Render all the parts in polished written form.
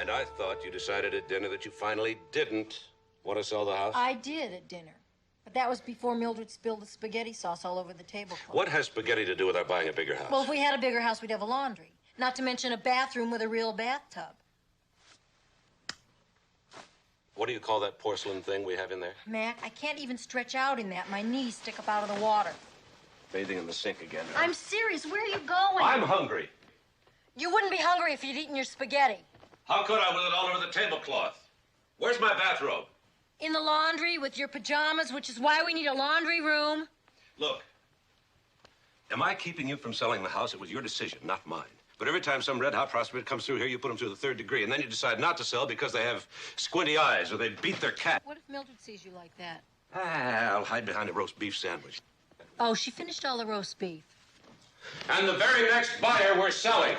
And I thought you decided at dinner that you finally didn't want to sell the house. I did at dinner. But that was before Mildred spilled the spaghetti sauce all over the tablecloth. What has spaghetti to do with our buying a bigger house? Well, if we had a bigger house, we'd have a laundry. Not to mention a bathroom with a real bathtub. What do you call that porcelain thing we have in there? Mac, I can't even stretch out in that. My knees stick up out of the water. Bathing in the sink again. Huh? I'm serious. Where are you going? I'm hungry. You wouldn't be hungry if you'd eaten your spaghetti. How could I with it all over the tablecloth? Where's my bathrobe? In the laundry with your pajamas, which is why we need a laundry room. Look, am I keeping you from selling the house? It was your decision, not mine. But every time some red-hot prospect comes through here, you put them through the third degree, and then you decide not to sell because they have squinty eyes or they beat their cat. What if Mildred sees you like that? I'll hide behind a roast beef sandwich. Oh, she finished all the roast beef. And the very next buyer we're selling.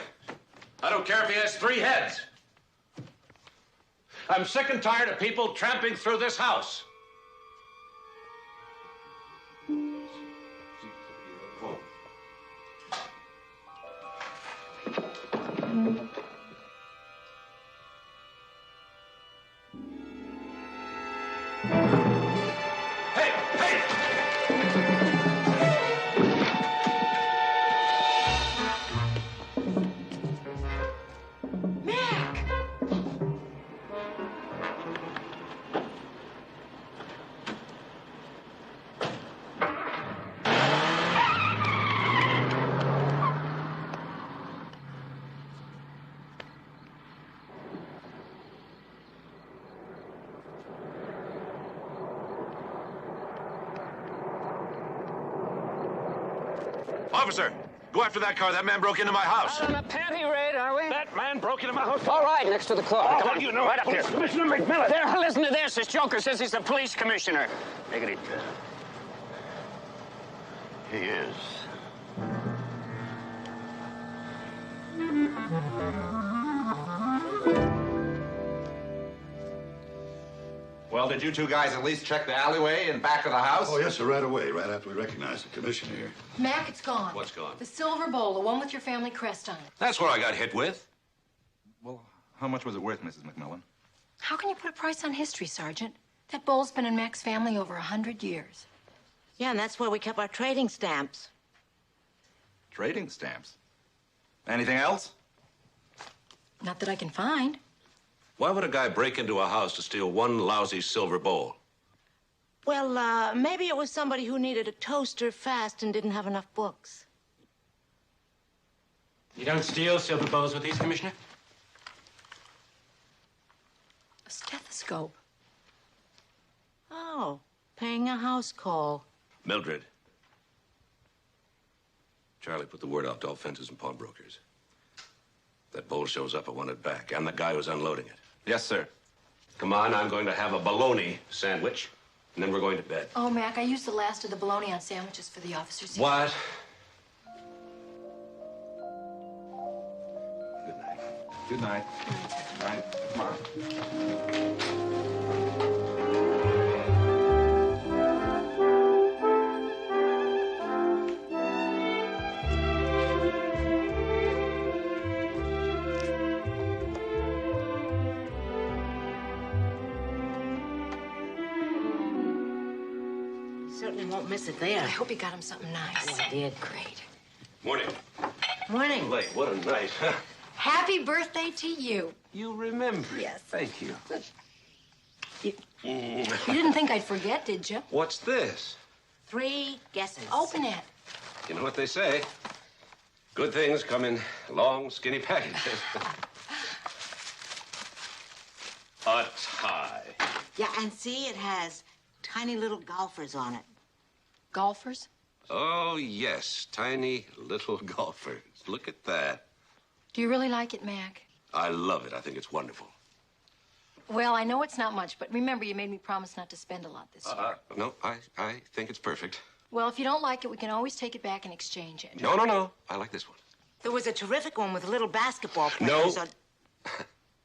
I don't care if he has 3 heads. I'm sick and tired of people tramping through this house. Officer, go after that car. That man broke into my house. Out on a panty raid, are we? That man broke into my house. All right, next to the car. Oh, Come on, you know, right up here. Commissioner McMillan. There, listen to this. This joker says he's the police commissioner. Take it. He is. Well, did you two guys at least check the alleyway in back of the house? Oh, yes, sir, right away, right after we recognized the commissioner here. Mac, it's gone. What's gone? The silver bowl, the one with your family crest on it. That's what I got hit with. Well, how much was it worth, Mrs. McMillan? How can you put a price on history, Sergeant? That bowl's been in Mac's family over 100 years. Yeah, and that's where we kept our trading stamps. Trading stamps? Anything else? Not that I can find. Why would a guy break into a house to steal one lousy silver bowl? Well, maybe it was somebody who needed a toaster fast and didn't have enough books. You don't steal silver bowls with these, Commissioner? A stethoscope. Oh, paying a house call. Mildred. Charlie put the word out to all fences and pawnbrokers. That bowl shows up, I want it back. And the guy who's unloading it. Yes, sir. Come on, I'm going to have a bologna sandwich, and then we're going to bed. Oh, Mac, I used the last of the bologna on sandwiches for the officers. What? Good night. Good night. Good night. Come on. Certainly won't miss it there. I hope you got him something nice. Yeah, I did. Great. Morning. Morning. Late. What a night, huh? Happy birthday to you. You remember. Yes. Thank you. You didn't think I'd forget, did you? What's this? 3 guesses. Open it. You know what they say. Good things come in long, skinny packages. A tie. Yeah, and see, it has tiny little golfers on it. Golfers? Oh, yes. Tiny little golfers. Look at that. Do you really like it, Mac? I love it. I think it's wonderful. Well, I know it's not much, but remember you made me promise not to spend a lot this year. No, I think it's perfect. Well, if you don't like it, we can always take it back and exchange it. No. I like this one. There was a terrific one with little basketball No. players on...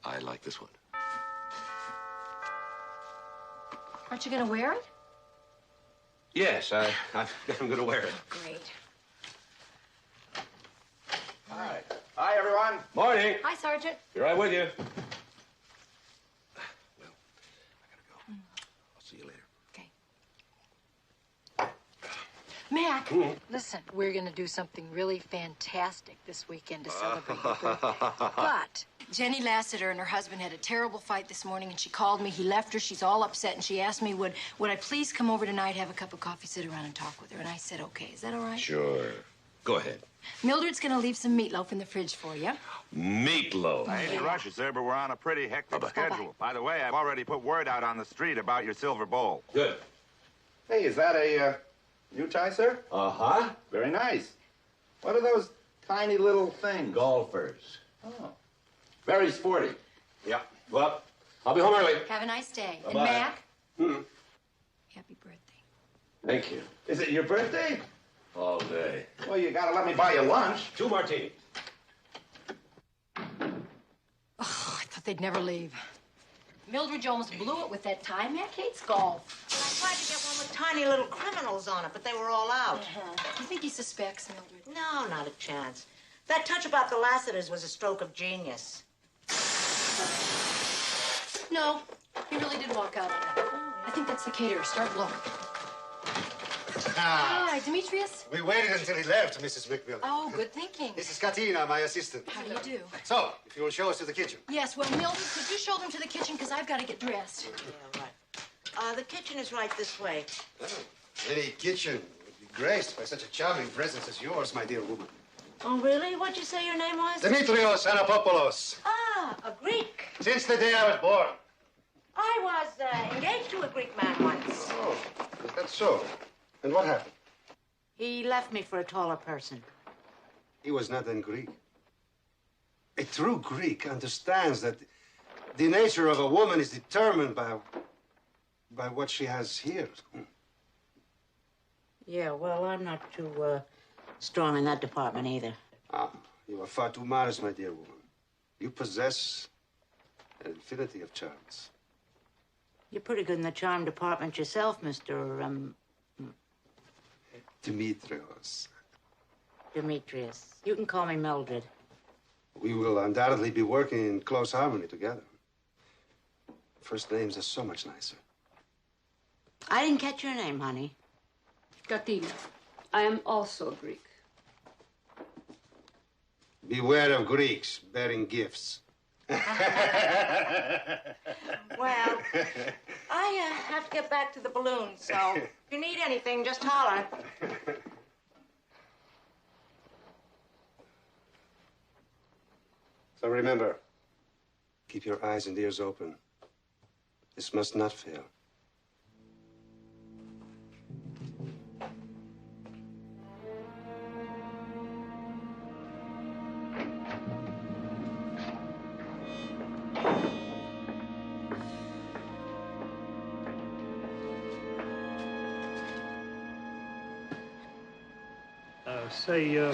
I like this one. Aren't you going to wear it? Yes, I'm going to wear it. Great. All right. Hi, everyone. Morning. Hi, Sergeant. Be right with you. Mac, listen, we're going to do something really fantastic this weekend to celebrate your birthday. But Jenny Lassiter and her husband had a terrible fight this morning, and she called me. He left her. She's all upset, and she asked me, would I please come over tonight, have a cup of coffee, sit around and talk with her? And I said, okay. Is that all right? Sure. Go ahead. Mildred's going to leave some meatloaf in the fridge for you. Meatloaf. I hate to rush you, sir, but we're on a pretty hectic schedule. By the way, I've already put word out on the street about your silver bowl. Good. Hey, is that a new tie, sir? Uh-huh. Very nice. What are those tiny little things? Golfers. Oh. Very sporty. Yeah. Well, I'll be home early. Have a nice day. Bye-bye. And Mac, happy birthday. Thank you. Is it your birthday? All day. Well, you gotta let me buy you lunch. 2 martinis. Oh, I thought they'd never leave. Mildred, you almost blew it with that tie. Mac hates golf. I tried to get one with tiny little criminals on it, but they were all out. You think he suspects Mildred? No, not a chance. That touch about the Lassiters was a stroke of genius. No, he really did walk out on it. I think that's the caterer. Start blowing. Hi, Demetrius. We waited until he left, Mrs. McMillan. Oh, good thinking. This is Katina, my assistant. How do you do? So, if you will show us to the kitchen. Yes, well, Mildred, could you show them to the kitchen? Because I've got to get dressed. Yeah, right. The kitchen is right this way. Oh, any kitchen would be graced by such a charming presence as yours, my dear woman. Oh, really? What'd you say your name was? Demetrios Anapopoulos. Ah, a Greek. Since the day I was born. I was engaged to a Greek man once. Oh, is that so? And what happened? He left me for a taller person. He was not then Greek. A true Greek understands that the nature of a woman is determined by what she has here. Yeah, well, I'm not too strong in that department either. Ah, you are far too modest, my dear woman. You possess an infinity of charms. You're pretty good in the charm department yourself, Mr. Demetrios. Demetrius. You can call me Mildred. We will undoubtedly be working in close harmony together. First names are so much nicer. I didn't catch your name, honey. Katina. I am also Greek. Beware of Greeks bearing gifts. Well, I have to get back to the balloons, so if you need anything, just holler. So remember, keep your eyes and ears open. This must not fail.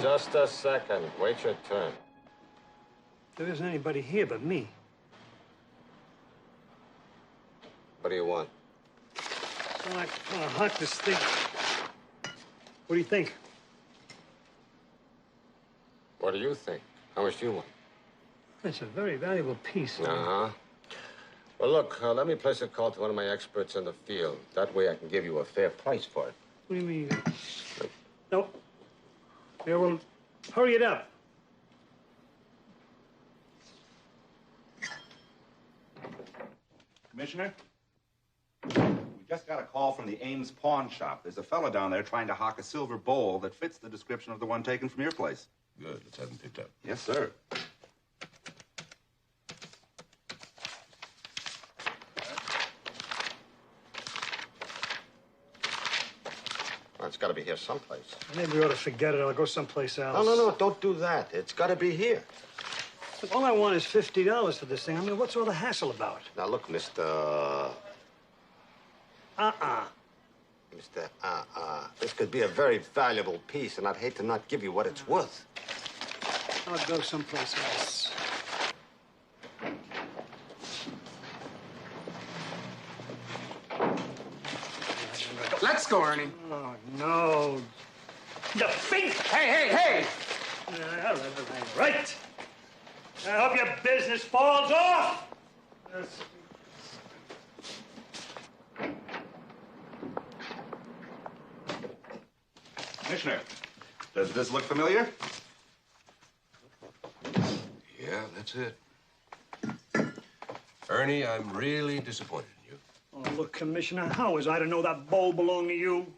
Just a second. Wait your turn. There isn't anybody here but me. What do you want? So I want to hunt this thing. What do you think? What do you think? How much do you want? It's a very valuable piece. Uh-huh. Well, look, let me place a call to one of my experts in the field. That way I can give you a fair price for it. What do you mean? No. Yeah, well, hurry it up. Commissioner? We just got a call from the Ames pawn shop. There's a fella down there trying to hawk a silver bowl that fits the description of the one taken from your place. Good. Let's have him picked up. Yes, sir. Well, it's got to be here someplace. Maybe we ought to forget it. I'll go someplace else. No, don't do that. It's got to be here. Look, all I want is $50 for this thing. I mean, what's all the hassle about? Now, look, Mr. This could be a very valuable piece, and I'd hate to not give you what it's worth. I'll go someplace else. Let's go, Ernie. Oh, no. The fink! Hey! All right. I hope your business falls off. Commissioner, does this look familiar? Yeah, that's it. Ernie, I'm really disappointed in you. Oh, look, Commissioner, how was I to know that bowl belonged to you?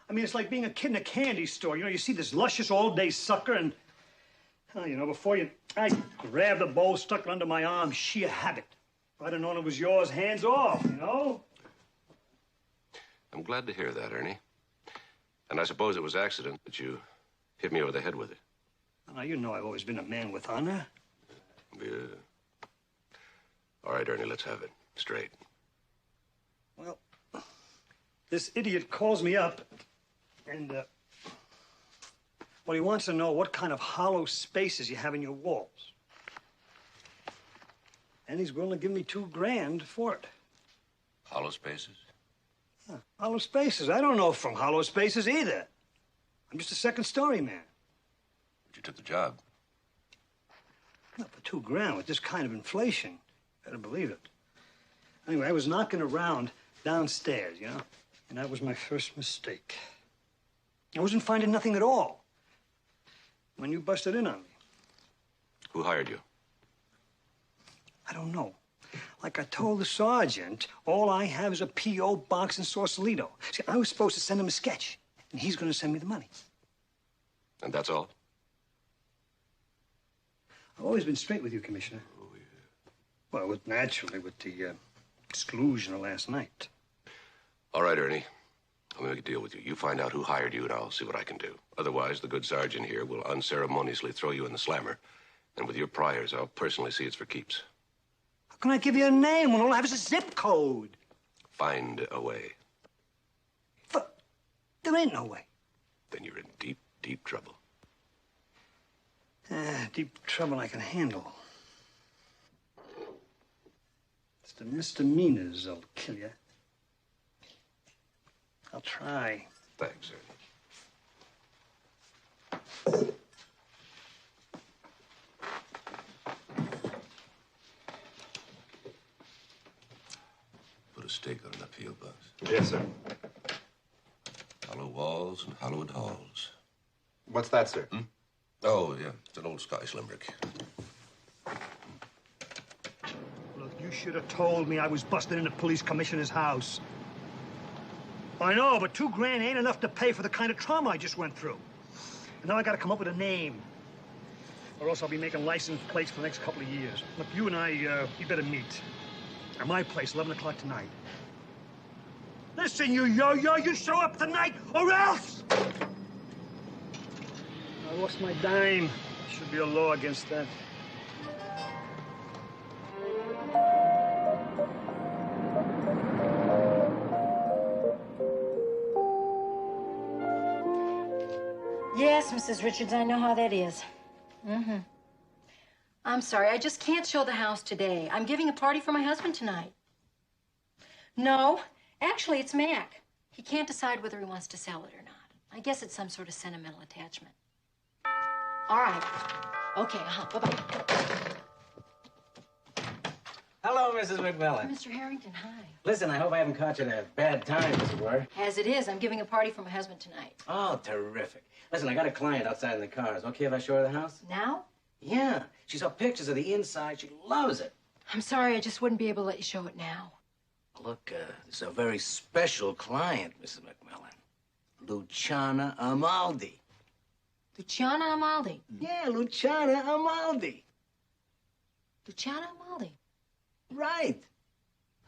I mean, it's like being a kid in a candy store. You know, you see this luscious all-day sucker and, oh, you know, I grabbed the bowl, stuck it under my arm, sheer habit. If I'd have known it was yours, hands off, you know? I'm glad to hear that, Ernie. And I suppose it was accident that you hit me over the head with it. Now, you know I've always been a man with honor. Yeah. All right, Ernie, let's have it straight. Well, this idiot calls me up, and, well, he wants to know what kind of hollow spaces you have in your walls. And he's willing to give me $2,000 for it. Hollow spaces? Yeah, hollow spaces. I don't know from hollow spaces either. I'm just a second-story man. But you took the job. Not for $2,000 with this kind of inflation. Better believe it. Anyway, I was knocking around downstairs, you know, and that was my first mistake. I wasn't finding nothing at all when you busted in on me. Who hired you? I don't know. Like I told the sergeant, all I have is a P.O. box in Sausalito. See, I was supposed to send him a sketch, and he's going to send me the money. And that's all? I've always been straight with you, Commissioner. Oh, yeah. Well, naturally, with the exclusion of last night. All right, Ernie. I'll make a deal with you. You find out who hired you, and I'll see what I can do. Otherwise, the good sergeant here will unceremoniously throw you in the slammer. And with your priors, I'll personally see it's for keeps. How can I give you a name when all I have is a zip code? Find a way. But there ain't no way. Then you're in deep, deep trouble. Deep trouble I can handle. It's the misdemeanors that'll kill you. I'll try. Thanks, Ernie. Put a stake on an appeal box. Yes, sir. Hollow walls and hollowed halls. What's that, sir? Oh, yeah. It's an old Scottish limerick. Look, you should have told me I was busted in the police commissioner's house. I know, but $2,000 ain't enough to pay for the kind of trauma I just went through. And now I gotta come up with a name. Or else I'll be making license plates for the next couple of years. Look, you and I, we better meet. At my place, 11 o'clock tonight. Listen, you yo-yo, you show up tonight, or else! I lost my dime. Should be a law against that. Yes, Mrs. Richards, I know how that is. Mm-hmm. I'm sorry, I just can't show the house today. I'm giving a party for my husband tonight. No, actually, it's Mac. He can't decide whether he wants to sell it or not. I guess it's some sort of sentimental attachment. All right. Okay, bye-bye. Hello, Mrs. McMillan. Mr. Harrington, hi. Listen, I hope I haven't caught you at a bad time, as it were. As it is, I'm giving a party for my husband tonight. Oh, terrific. Listen, I got a client outside in the car. Is it okay if I show her the house? Now? Yeah. She saw pictures of the inside. She loves it. I'm sorry, I just wouldn't be able to let you show it now. Look, this is a very special client, Mrs. McMillan. Luciana Amaldi. Luciana Amaldi? Yeah, Luciana Amaldi. Luciana Amaldi? Right.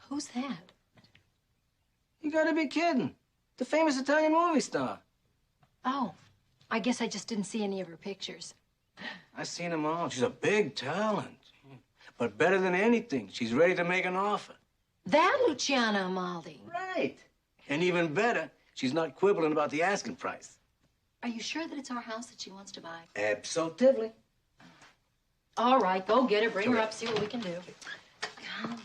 Who's that? You gotta be kidding. The famous Italian movie star. Oh, I guess I just didn't see any of her pictures. I've seen them all. She's a big talent. But better than anything, she's ready to make an offer. That Luciana Amaldi? Right. And even better, she's not quibbling about the asking price. Are you sure that it's our house that she wants to buy? Absolutely. All right, go get her. Bring her up, see what we can do. Golly.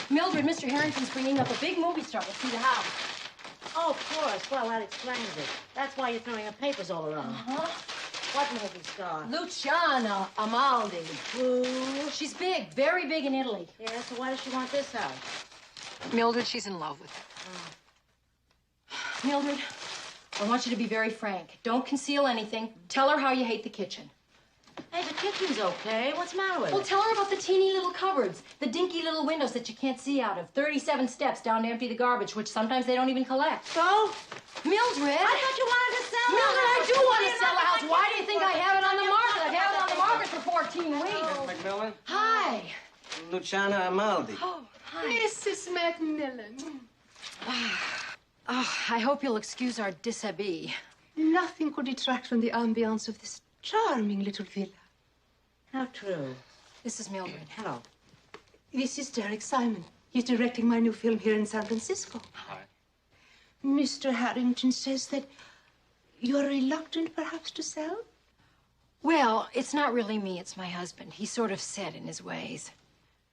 Mildred, Mr. Harrington's bringing up a big movie star to see the house. Oh, of course. Well, that explains it. That's why you're throwing her papers all around. What movie star? Luciana Amaldi. Who? She's big, very big in Italy. Yeah, so why does she want this house? Mildred, she's in love with it. Mildred, I want you to be very frank. Don't conceal anything. Tell her how you hate the kitchen. Hey, the kitchen's okay. What's the matter with Well, it? tell her about the teeny little cupboards, the dinky little windows that you can't see out of, 37 steps down to empty the garbage, which sometimes they don't even collect. So? Mildred! I thought you wanted to sell the Mildred, I house. do want to sell the house. Why do you think I have it on the market? I've had it on the market for 14 weeks. McMillan? Hi. Luciana Amaldi. Oh, hi. Mrs. McMillan. Oh, I hope you'll excuse our dishabille. Nothing could detract from the ambiance of this charming little villa. How true. This is Mildred. Hello. This is Derek Simon. He's directing my new film here in San Francisco. Hi. Mr. Harrington says that you're reluctant, perhaps, to sell? Well, it's not really me. It's my husband. He's sort of set in his ways.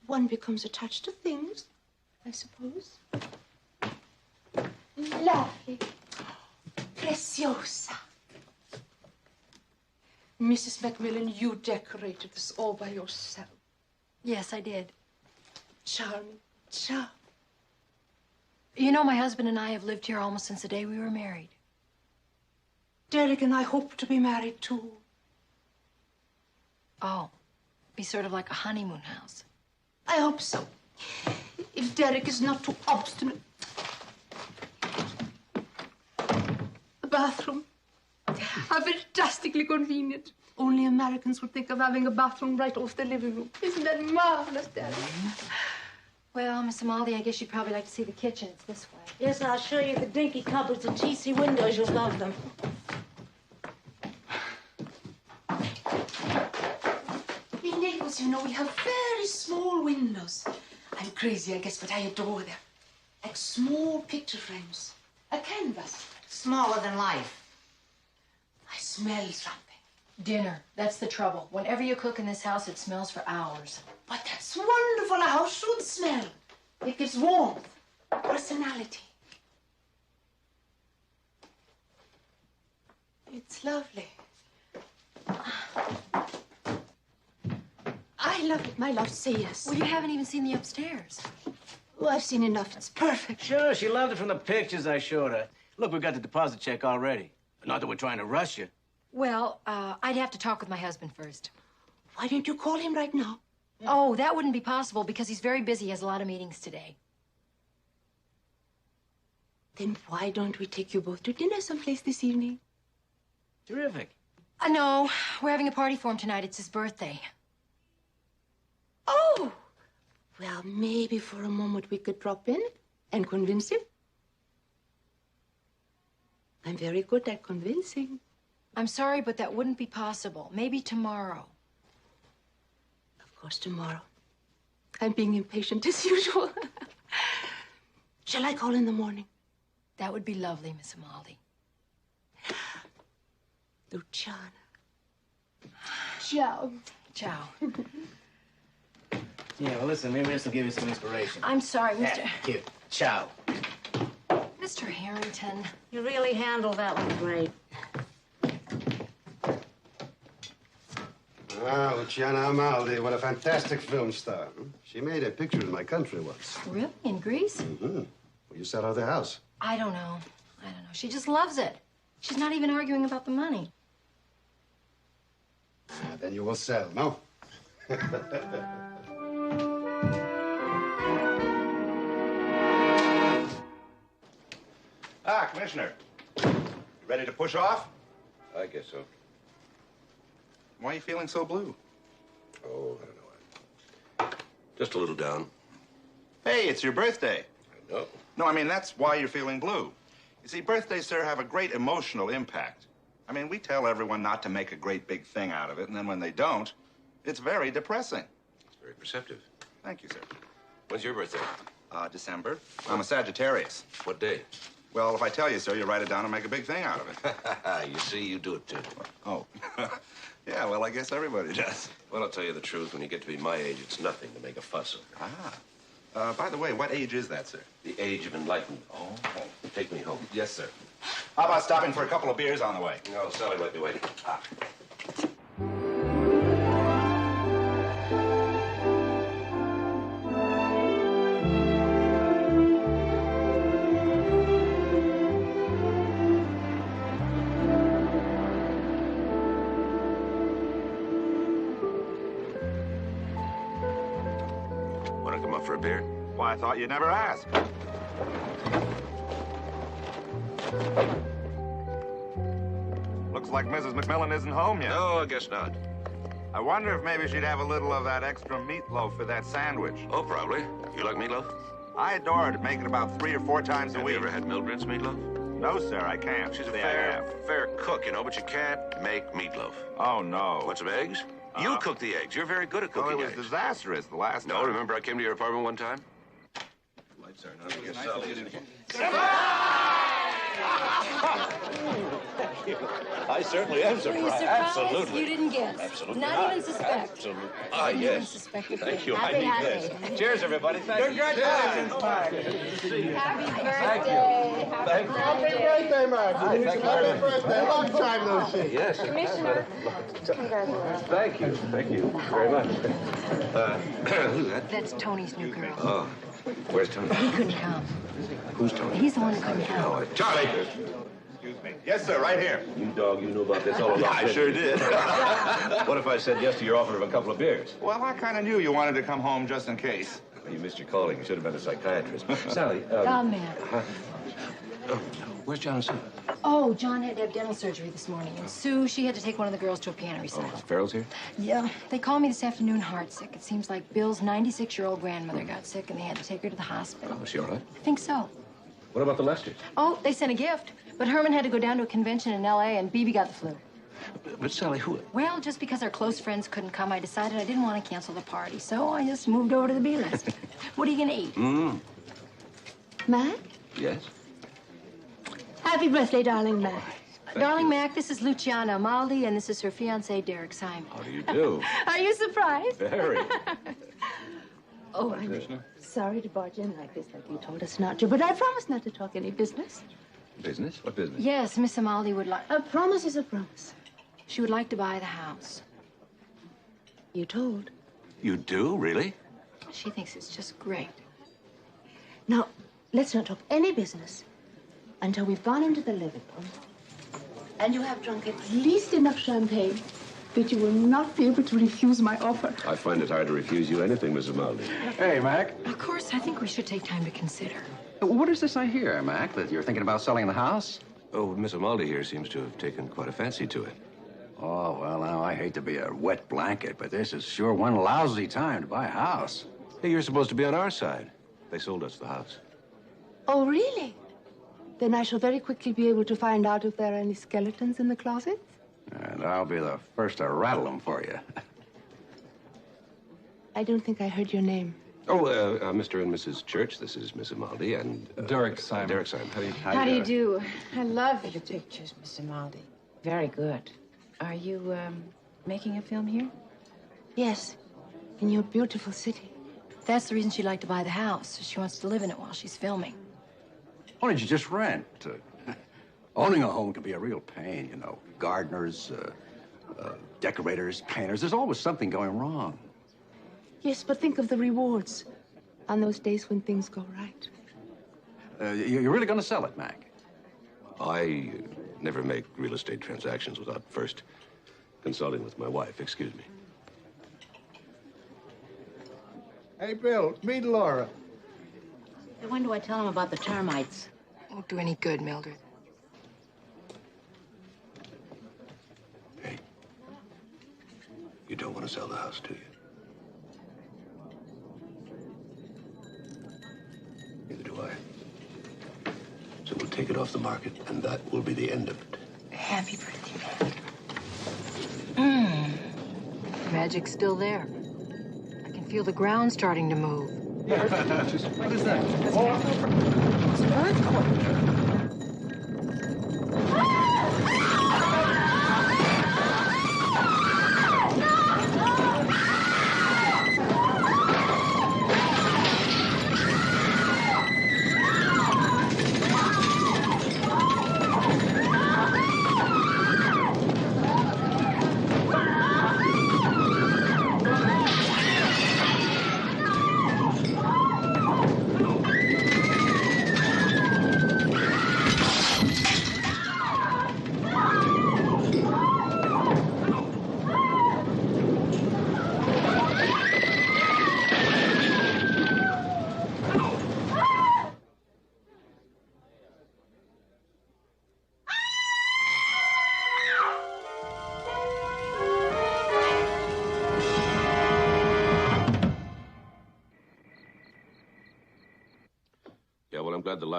One becomes attached to things, I suppose. Lovely. Preciosa. Mrs. McMillan, you decorated this all by yourself. Yes, I did. Charming. Charming. You know, my husband and I have lived here almost since the day we were married. Derek and I hope to be married, too. Oh, be sort of like a honeymoon house. I hope so. If Derek is not too obstinate. A bathroom. How fantastically convenient. Only Americans would think of having a bathroom right off the living room. Isn't that marvelous, Derek? Well, Miss Amaldi, I guess you'd probably like to see the kitchen. It's this way. Yes, I'll show you the dinky cupboards and teasy windows. You'll love them. In Naples, you know, we have very small windows. I'm crazy, I guess, but I adore them. Like small picture frames. A canvas. Smaller than life. I smell something. Dinner. That's the trouble. Whenever you cook in this house, it smells for hours. But that's wonderful. A house should smell. It gives warmth, personality. It's lovely. I love it, my love. Say yes. Well, you haven't even seen the upstairs. Oh, I've seen enough. It's perfect. Sure, she loved it from the pictures I showed her. Look, we got the deposit check already. Not that we're trying to rush you. Well, I'd have to talk with my husband first. Why don't you call him right now? Oh, that wouldn't be possible because he's very busy. He has a lot of meetings today. Then why don't we take you both to dinner someplace this evening? Terrific. No, we're having a party for him tonight. It's his birthday. Oh! Well, maybe for a moment we could drop in and convince him. I'm very good at convincing. I'm sorry, but that wouldn't be possible. Maybe tomorrow. Of course, tomorrow. I'm being impatient as usual. Shall I call in the morning? That would be lovely, Miss Amaldi. Luciana. Ciao. Ciao. Yeah, well, listen, maybe this will give you some inspiration. I'm sorry, Mr. Yeah, here, ciao. Mr. Harrington. You really handled that one great. Ah, Luciana Amaldi, what a fantastic film star. She made a picture in my country once. Really? In Greece? Mm-hmm. Will you sell her the house? I don't know. She just loves it. She's not even arguing about the money. Ah, then you will sell, no? Ah, Commissioner. You ready to push off? I guess so. Why are you feeling so blue? Oh, I don't know. Just a little down. Hey, it's your birthday. I know. No, I mean, that's why you're feeling blue. You see, birthdays, sir, have a great emotional impact. I mean, we tell everyone not to make a great big thing out of it, and then when they don't, it's very depressing. It's very perceptive. Thank you, sir. When's your birthday? December. I'm a Sagittarius. What day? Well, if I tell you, sir, you write it down and make a big thing out of it. You see, you do it, too. Oh. Yeah, well, I guess everybody does. Well, I'll tell you the truth. When you get to be my age, it's nothing to make a fuss over. Ah. By the way, what age is that, sir? The age of enlightenment. Oh, take me home. Yes, sir. How about stopping for a couple of beers on the way? No, Sally might be waiting. Want to come up for a beer? Why, I thought you'd never ask. Looks like Mrs. McMillan isn't home yet. No, I guess not. I wonder if maybe she'd have a little of that extra meatloaf for that sandwich. Oh, probably. You like meatloaf? I adore it. Make it about 3 or 4 times a Have week. you ever had Mildred's meatloaf? No, sir, I can't. She's a Say I fair cook, you know, but you can't make meatloaf. Oh, no. Want some eggs? You cook the eggs. You're very good at cooking Well, it was eggs. disastrous the last time. No, remember I came to your apartment one time? Lights aren't on. I guess Sally isn't here. I certainly am Were surprised. you surprised? Absolutely. You didn't guess. Absolutely. Not even suspect. Absolutely. Ah, Yes. Even suspect a Thank thing. you. Happy, I need happy. this. Cheers, everybody. Thank you. Congratulations, Mark. Happy birthday. Happy birthday. Mark. Happy birthday. Long time no see. Yes. Commissioner, congratulations. Thank you. Thank you very much. Who's that? That's Tony's new girl. Oh. Where's Tony? He couldn't come. Who's Tony? He's the one who couldn't come. Oh, Charlie! Excuse me. Yes, sir, right here. You dog, you knew about this all along. I sure did. What if I said yes to your offer of a couple of beers? Well, I kind of knew you wanted to come home just in case. You missed your calling. You should have been a psychiatrist. Sally, Come here. Where's John and Sue? Oh, John had to have dental surgery this morning, and Sue, she had to take one of the girls to a piano recital. Oh, Farrell's here? Yeah, they called me this afternoon heart sick. It seems like Bill's 96-year-old grandmother got sick, and they had to take her to the hospital. Oh, is she all right? I think so. what about the Lesters? Oh, they sent a gift, but Herman had to go down to a convention in L.A., and Bibi got the flu. But Sally, who? Well, just because our close friends couldn't come, I decided I didn't want to cancel the party, so I just moved over to the B list. What are you going to eat? Mac? Yes? Happy birthday, darling Mac. Darling Mac, this is Luciana Amaldi, and this is her fiancé, Derek Simon. How do you do? Are you surprised? Very. Oh, I'm sorry to barge in like this, like you told us not to, but I promise not to talk any business. Business? What business? Yes, Miss Amaldi would like... A promise is a promise. She would like to buy the house. You told. You do? Really? She thinks it's just great. Now, let's not talk any business until we've gone into the living room and you have drunk at least enough champagne that you will not be able to refuse my offer. I find it hard to refuse you anything, Mrs. Maldi. Hey, Mac. Of course, I think we should take time to consider. What is this I hear, Mac, that you're thinking about selling the house? Oh, Miss Amaldi here seems to have taken quite a fancy to it. Oh, well, now, I hate to be a wet blanket, but this is sure one lousy time to buy a house. Hey, you're supposed to be on our side. They sold us the house. Oh, really? Then I shall very quickly be able to find out if there are any skeletons in the closet. And I'll be the first to rattle them for you. I don't think I heard your name. Oh, Mr. and Mrs. Church, this is Miss Amaldi and... Derek Simon. Derek Simon. How do you... How do you do? I love the pictures, Mr. Maldi. Very good. Are you, making a film here? Yes, in your beautiful city. That's the reason she'd like to buy the house. She wants to live in it while she's filming. Why don't you just rent? Owning a home can be a real pain, you know. Gardeners, decorators, painters. There's always something going wrong. Yes, but think of the rewards on those days when things go right. You're really going to sell it, Mac? I never make real estate transactions without first consulting with my wife. Excuse me. Hey, Bill, meet Laura. When do I tell him about the termites? Won't do any good, Mildred. Hey, you don't want to sell the house, do you? Neither do I. So we'll take it off the market, and that will be the end of it. Happy birthday, Mac. Magic's still there. I can feel the ground starting to move. What is that? It's an earthquake.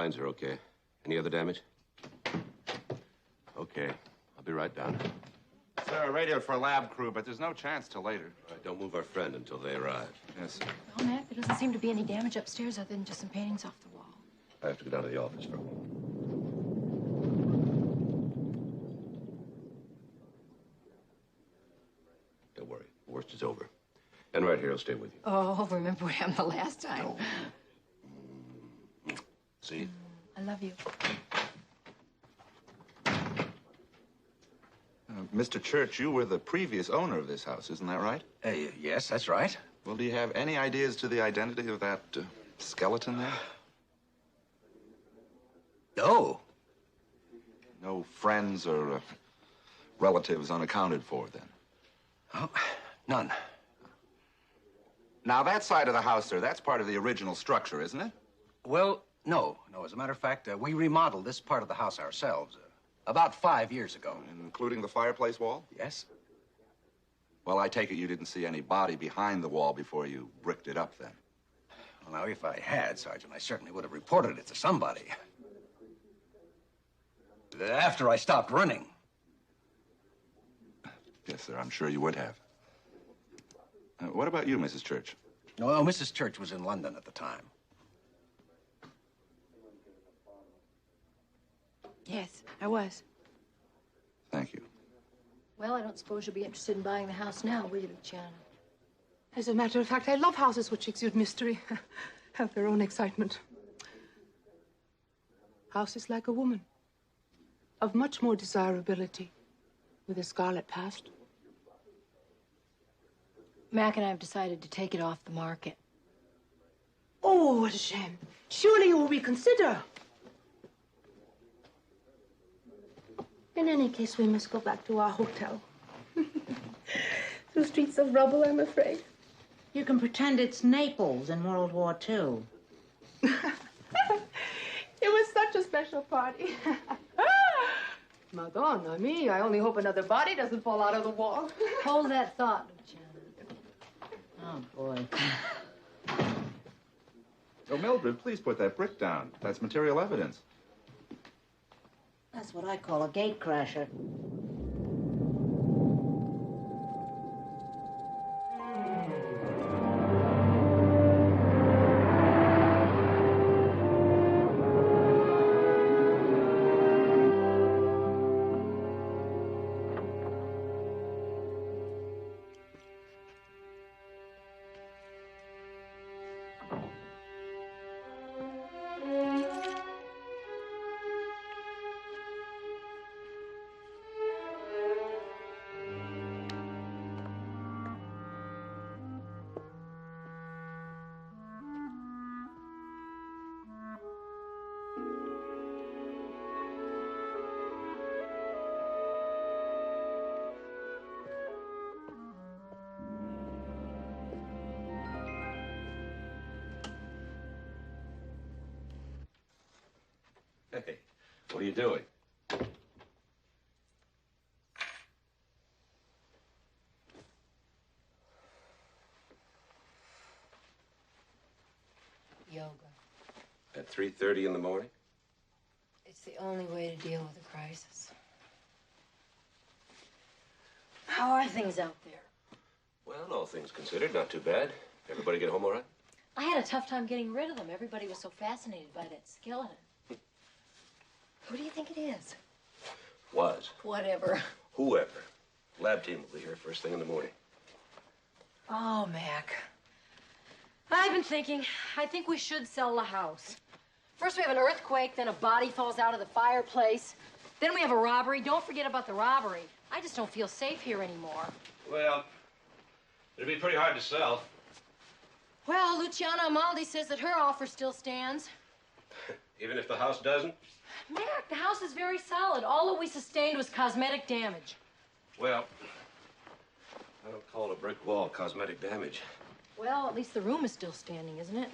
lines are okay. Any other damage? Okay. I'll be right down. Sir, I radioed for a lab crew, but there's no chance till later. All right, don't move our friend until they arrive. Yes, sir. Well, Mac, there doesn't seem to be any damage upstairs other than just some paintings off the wall. I have to go down to the office for a moment. Don't worry. The worst is over. And right here, I'll stay with you. Oh, remember what happened the last time? See? I love you. Mr. Church, you were the previous owner of this house, isn't that right? Yes, that's right. Well, do you have any ideas to the identity of that skeleton there? No. No friends or relatives unaccounted for, then? Oh, none. Now, that side of the house, sir, that's part of the original structure, isn't it? Well, no. As a matter of fact, we remodeled this part of the house ourselves about 5 years ago. Including the fireplace wall? Yes. Well, I take it you didn't see any body behind the wall before you bricked it up, then? Well, now, if I had, Sergeant, I certainly would have reported it to somebody. After I stopped running. Yes, sir, I'm sure you would have. What about you, Mrs. Church? Well, Mrs. Church was in London at the time. Yes, I was. Thank you. Well, I don't suppose you'll be interested in buying the house now, will you, Luciana? As a matter of fact, I love houses which exude mystery, have their own excitement. House is like a woman, of much more desirability, with a scarlet past. Mac and I have decided to take it off the market. Oh, what a shame. Surely you will reconsider. In any case, we must go back to our hotel. Through streets of rubble, I'm afraid. You can pretend it's Naples in World War II. It was such a special party. Madonna mia, I only hope another body doesn't fall out of the wall. Hold that thought, Luciana. Oh, boy. Oh, Mildred, please put that brick down. That's material evidence. That's what I call a gate crasher. Hey, what are you doing? Yoga. At 3:30 in the morning? It's the only way to deal with a crisis. How are things out there? Well, all things considered, not too bad. Everybody get home all right? I had a tough time getting rid of them. Everybody was so fascinated by that skeleton. Who do you think it is? Was. Whatever. Whoever. Lab team will be here first thing in the morning. Oh, Mac. I've been thinking, I think we should sell the house. First we have an earthquake, then a body falls out of the fireplace. Then we have a robbery. Don't forget about the robbery. I just don't feel safe here anymore. Well, it'd be pretty hard to sell. Well, Luciana Amaldi says that her offer still stands. Even if the house doesn't? Mac, the house is very solid. All that we sustained was cosmetic damage. Well, I don't call a brick wall cosmetic damage. Well, at least the room is still standing, isn't it?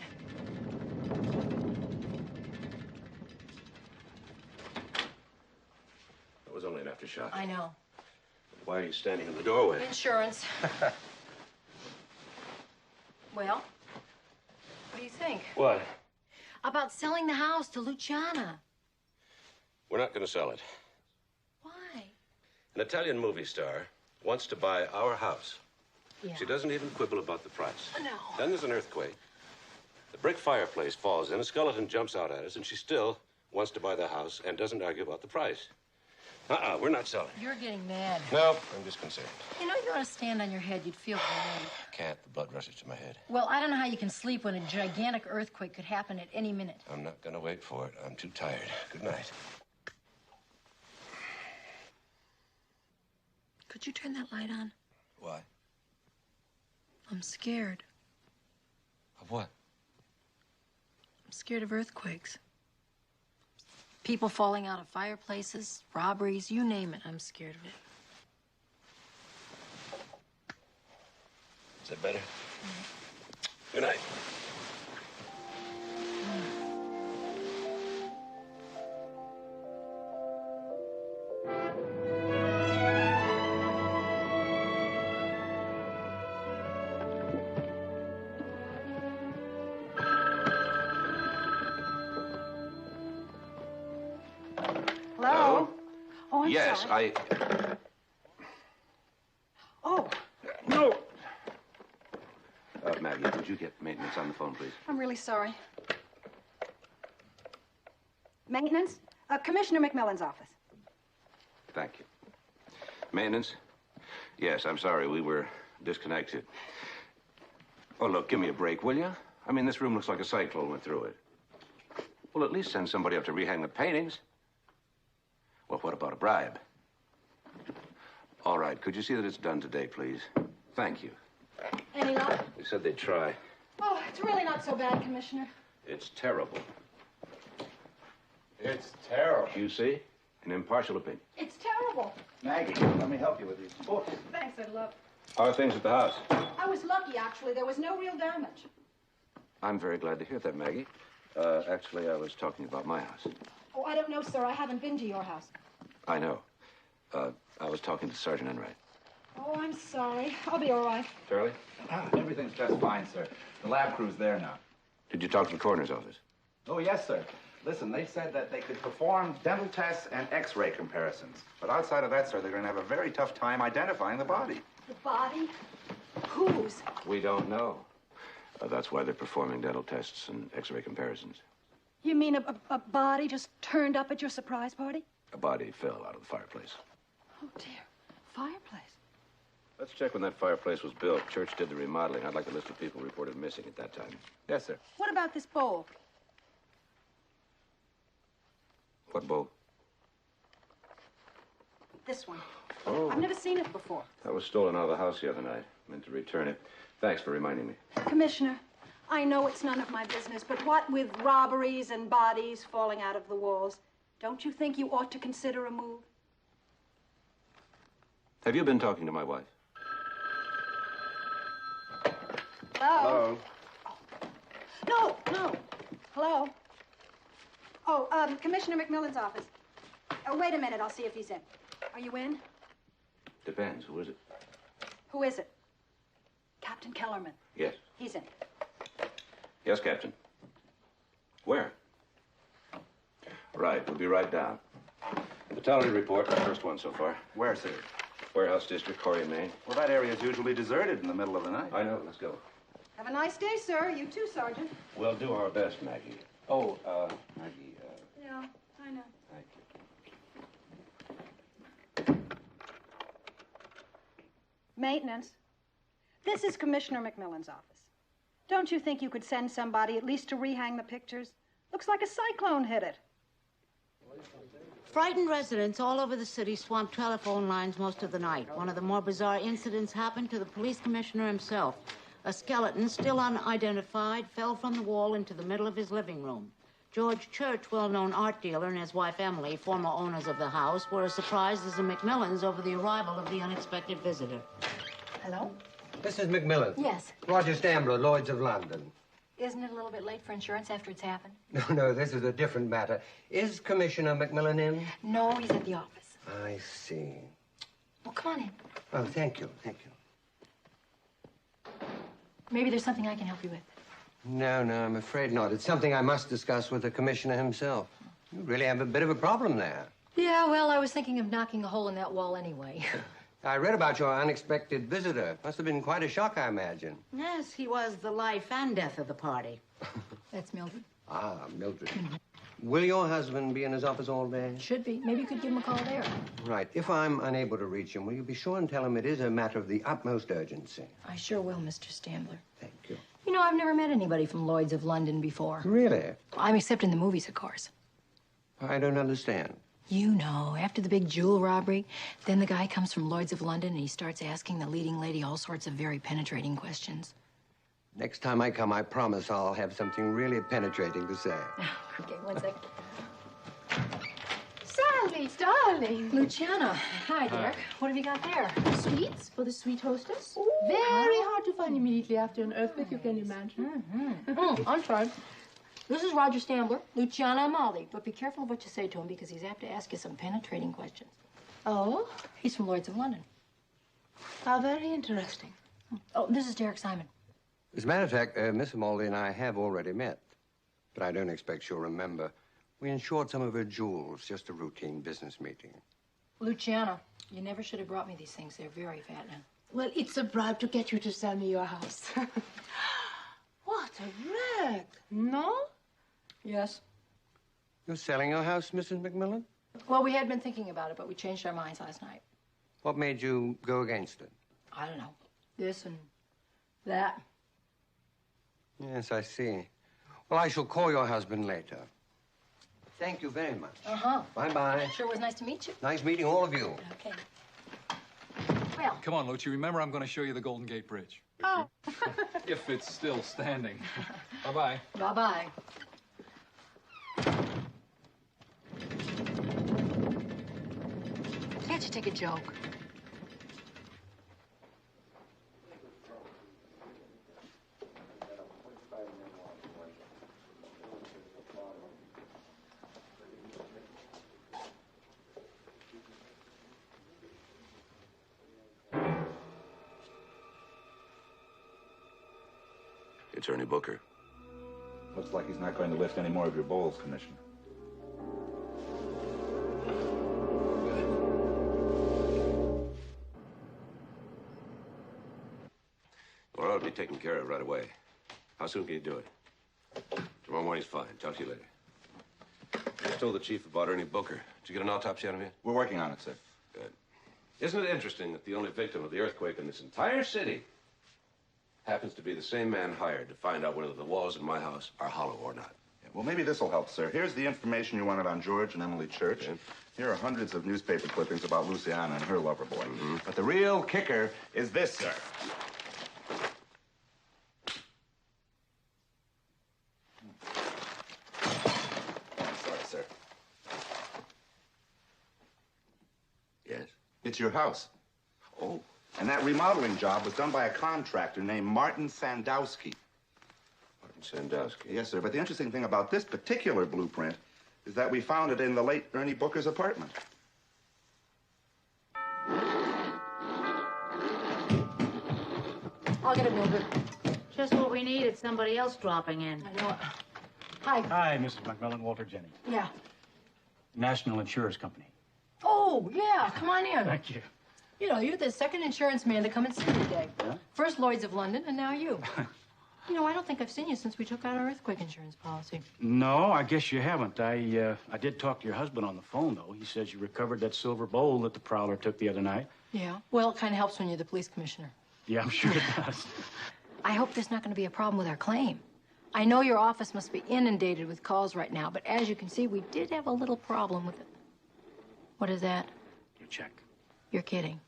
It was only an aftershock. I know. Why are you standing in the doorway? Insurance. Well, what do you think? What? About selling the house to Luciana. We're not going to sell it. Why? An Italian movie star wants to buy our house. Yeah. She doesn't even quibble about the price. No. Then there's an earthquake. The brick fireplace falls in, a skeleton jumps out at us, and she still wants to buy the house and doesn't argue about the price. We're not selling. You're getting mad. No, I'm just concerned. You know, you ought to stand on your head. You'd feel great. Can't. The blood rushes to my head. Well, I don't know how you can sleep when a gigantic earthquake could happen at any minute. I'm not going to wait for it. I'm too tired. Good night. Could you turn that light on? Why? I'm scared. Of what? I'm scared of earthquakes. People falling out of fireplaces, robberies, you name it. I'm scared of it. Is that better? Good night. Hello? Oh, I'm Yes, sorry. Oh, No! Maggie, would you get maintenance on the phone, please? I'm really sorry. Maintenance? Commissioner McMillan's office. Thank you. Maintenance? Yes, I'm sorry. We were disconnected. Oh, look, give me a break, will you? I mean, this room looks like a cyclone went through it. Well, at least send somebody up to rehang the paintings. Well, what about a bribe? All right, could you see that it's done today, please? Thank you. Any luck? They said they'd try. Oh, it's really not so bad, Commissioner. It's terrible. It's terrible. You see? An impartial opinion. It's terrible. Maggie, let me help you with these books. Thanks, I'd love. How are things at the house? I was lucky, actually. There was no real damage. I'm very glad to hear that, Maggie. Actually, I was talking about my house. Oh, I don't know, sir. I haven't been to your house. I know. I was talking to Sergeant Enright. Oh, I'm sorry. I'll be all right. Charlie? Everything's just fine, sir. The lab crew's there now. Did you talk to the coroner's office? Oh, yes, sir. Listen, they said that they could perform dental tests and X-ray comparisons. But outside of that, sir, they're going to have a very tough time identifying the body. The body? Whose? We don't know. That's why they're performing dental tests and X-ray comparisons. You mean a body just turned up at your surprise party? A body fell out of the fireplace. Oh, dear. Fireplace? Let's check when that fireplace was built. Church did the remodeling. I'd like a list of people reported missing at that time. Yes, sir. What about this bowl? What bowl? This one. Oh. I've never seen it before. That was stolen out of the house the other night. Meant to return it. Thanks for reminding me. Commissioner, I know it's none of my business, but what with robberies and bodies falling out of the walls, don't you think you ought to consider a move? Have you been talking to my wife? Hello? No, no. Hello? Oh, Commissioner McMillan's office. Oh, wait a minute. I'll see if he's in. Are you in? Depends. Who is it? Who is it? Captain Kellerman. Yes. He's in. Yes, Captain. Where? Right. We'll be right down. Fatality report. The first one so far. Where, sir? Warehouse District, Corey, Maine. Well, that area is usually deserted in the middle of the night. I know. Let's go. Have a nice day, sir. You too, Sergeant. We'll do our best, Maggie. Oh, Maggie, Yeah, I know. thank you. Maintenance. This is Commissioner McMillan's office. Don't you think you could send somebody at least to rehang the pictures? Looks like a cyclone hit it. Frightened residents all over the city swamped telephone lines most of the night. One of the more bizarre incidents happened to the police commissioner himself. A skeleton, still unidentified, fell from the wall into the middle of his living room. George Church, well-known art dealer, and his wife Emily, former owners of the house, were as surprised as the McMillans over the arrival of the unexpected visitor. Hello? Mrs. McMillan. Yes. Roger Stambler, Lloyd's of London. Isn't it a little bit late for insurance after it's happened? No, this is a different matter. Is Commissioner McMillan in? No, he's at the office. I see. Well, come on in. Oh, thank you, thank you. Maybe there's something I can help you with. No, I'm afraid not. It's something I must discuss with the commissioner himself. You really have a bit of a problem there. Yeah, well, I was thinking of knocking a hole in that wall anyway. I read about your unexpected visitor. Must have been quite a shock, I imagine. Yes, he was the life and death of the party. That's Mildred. Ah, Mildred. Will your husband be in his office all day? Should be. Maybe you could give him a call there. Right. If I'm unable to reach him, will you be sure and tell him it is a matter of the utmost urgency? I sure will, Mr. Stambler. Thank you. You know, I've never met anybody from Lloyd's of London before. Really? I'm except in the movies, of course. I don't understand. You know, after the big jewel robbery, then the guy comes from Lloyd's of London and he starts asking the leading lady all sorts of very penetrating questions. Next time I come, I promise I'll have something really penetrating to say. Okay, one second. Sally, darling. Luciana. Hi, Derek. What have you got there? Sweets for the sweet hostess. Very hard to find immediately after an earthquake, you can imagine. I'm trying. This is Roger Stambler, Luciana Amaldi. But be careful of what you say to him because he's apt to ask you some penetrating questions. Oh? He's from Lloyd's of London. How very interesting. Oh, this is Derek Simon. As a matter of fact, Miss Amaldi and I have already met. But I don't expect she'll remember. We insured some of her jewels, just a routine business meeting. Luciana, you never should have brought me these things. They're very fattening. Well, it's a bribe to get you to sell me your house. What a wreck. No? Yes. You're selling your house, Mrs. McMillan? Well, we had been thinking about it, but we changed our minds last night. What made you go against it? I don't know. This and that. Yes, I see. Well, I shall call your husband later. Thank you very much. Uh-huh. Bye-bye. Sure was nice to meet you. Nice meeting all of you. Okay. Well. Come on, Lucy. Remember, I'm going to show you the Golden Gate Bridge. Oh. If it's still standing. Bye-bye. Bye-bye. Can't you take a joke? Attorney Booker. Looks like he's not going to lift any more of your bowls, Commissioner. Well, it ought to be taken care of right away. How soon can you do it? Tomorrow morning's fine. Talk to you later. I just told the chief about Ernie Booker. Did you get an autopsy on him yet? We're working on it, sir. Good. Isn't it interesting that the only victim of the earthquake in this entire city happens to be the same man hired to find out whether the walls in my house are hollow or not? Yeah, well, maybe this will help, sir. Here's the information you wanted on George and Emily Church. Okay. Here are hundreds of newspaper clippings about Luciana and her lover boy. Mm-hmm. But the real kicker is this, sir. Sorry, sir. Yes? It's your house. Oh. And that remodeling job was done by a contractor named Martin Sandowski. Martin Sandowski? Yes, sir. But the interesting thing about this particular blueprint is that we found it in the late Ernie Booker's apartment. I'll get it, Mildred. Just what we needed, somebody else dropping in. I know it. Hi. Hi, Mrs. McMillan, Walter Jennings. Yeah. National Insurance Company. Oh, yeah. Come on in. Thank you. You know, you're the second insurance man to come and see me today. Yeah? First Lloyd's of London, and now you. You know, I don't think I've seen you since we took out our earthquake insurance policy. No, I guess you haven't. I did talk to your husband on the phone, though. He says you recovered that silver bowl that the prowler took the other night. Yeah. Well, it kind of helps when you're the police commissioner. Yeah, I'm sure it does. I hope there's not going to be a problem with our claim. I know your office must be inundated with calls right now, but as you can see, we did have a little problem with it. What is that? Your check. You're kidding.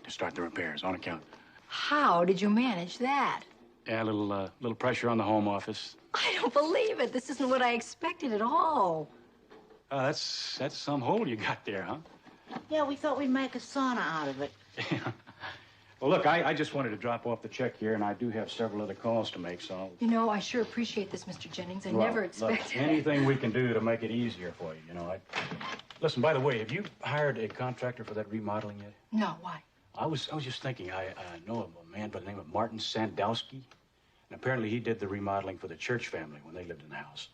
To start the repairs on account. How did you manage that? Yeah, a little pressure on the home office. I don't believe it. This isn't what I expected at all. That's some hole you got there, huh? Yeah, we thought we'd make a sauna out of it. Well, look, I just wanted to drop off the check here, and I do have several other calls to make, so... You know, I sure appreciate this, Mr. Jennings. I never expected look, anything we can do to make it easier for you, you know. Listen, by the way, have you hired a contractor for that remodeling yet? No, why? I was just thinking, I know of a man by the name of Martin Sandowski. And apparently he did the remodeling for the Church family when they lived in the house.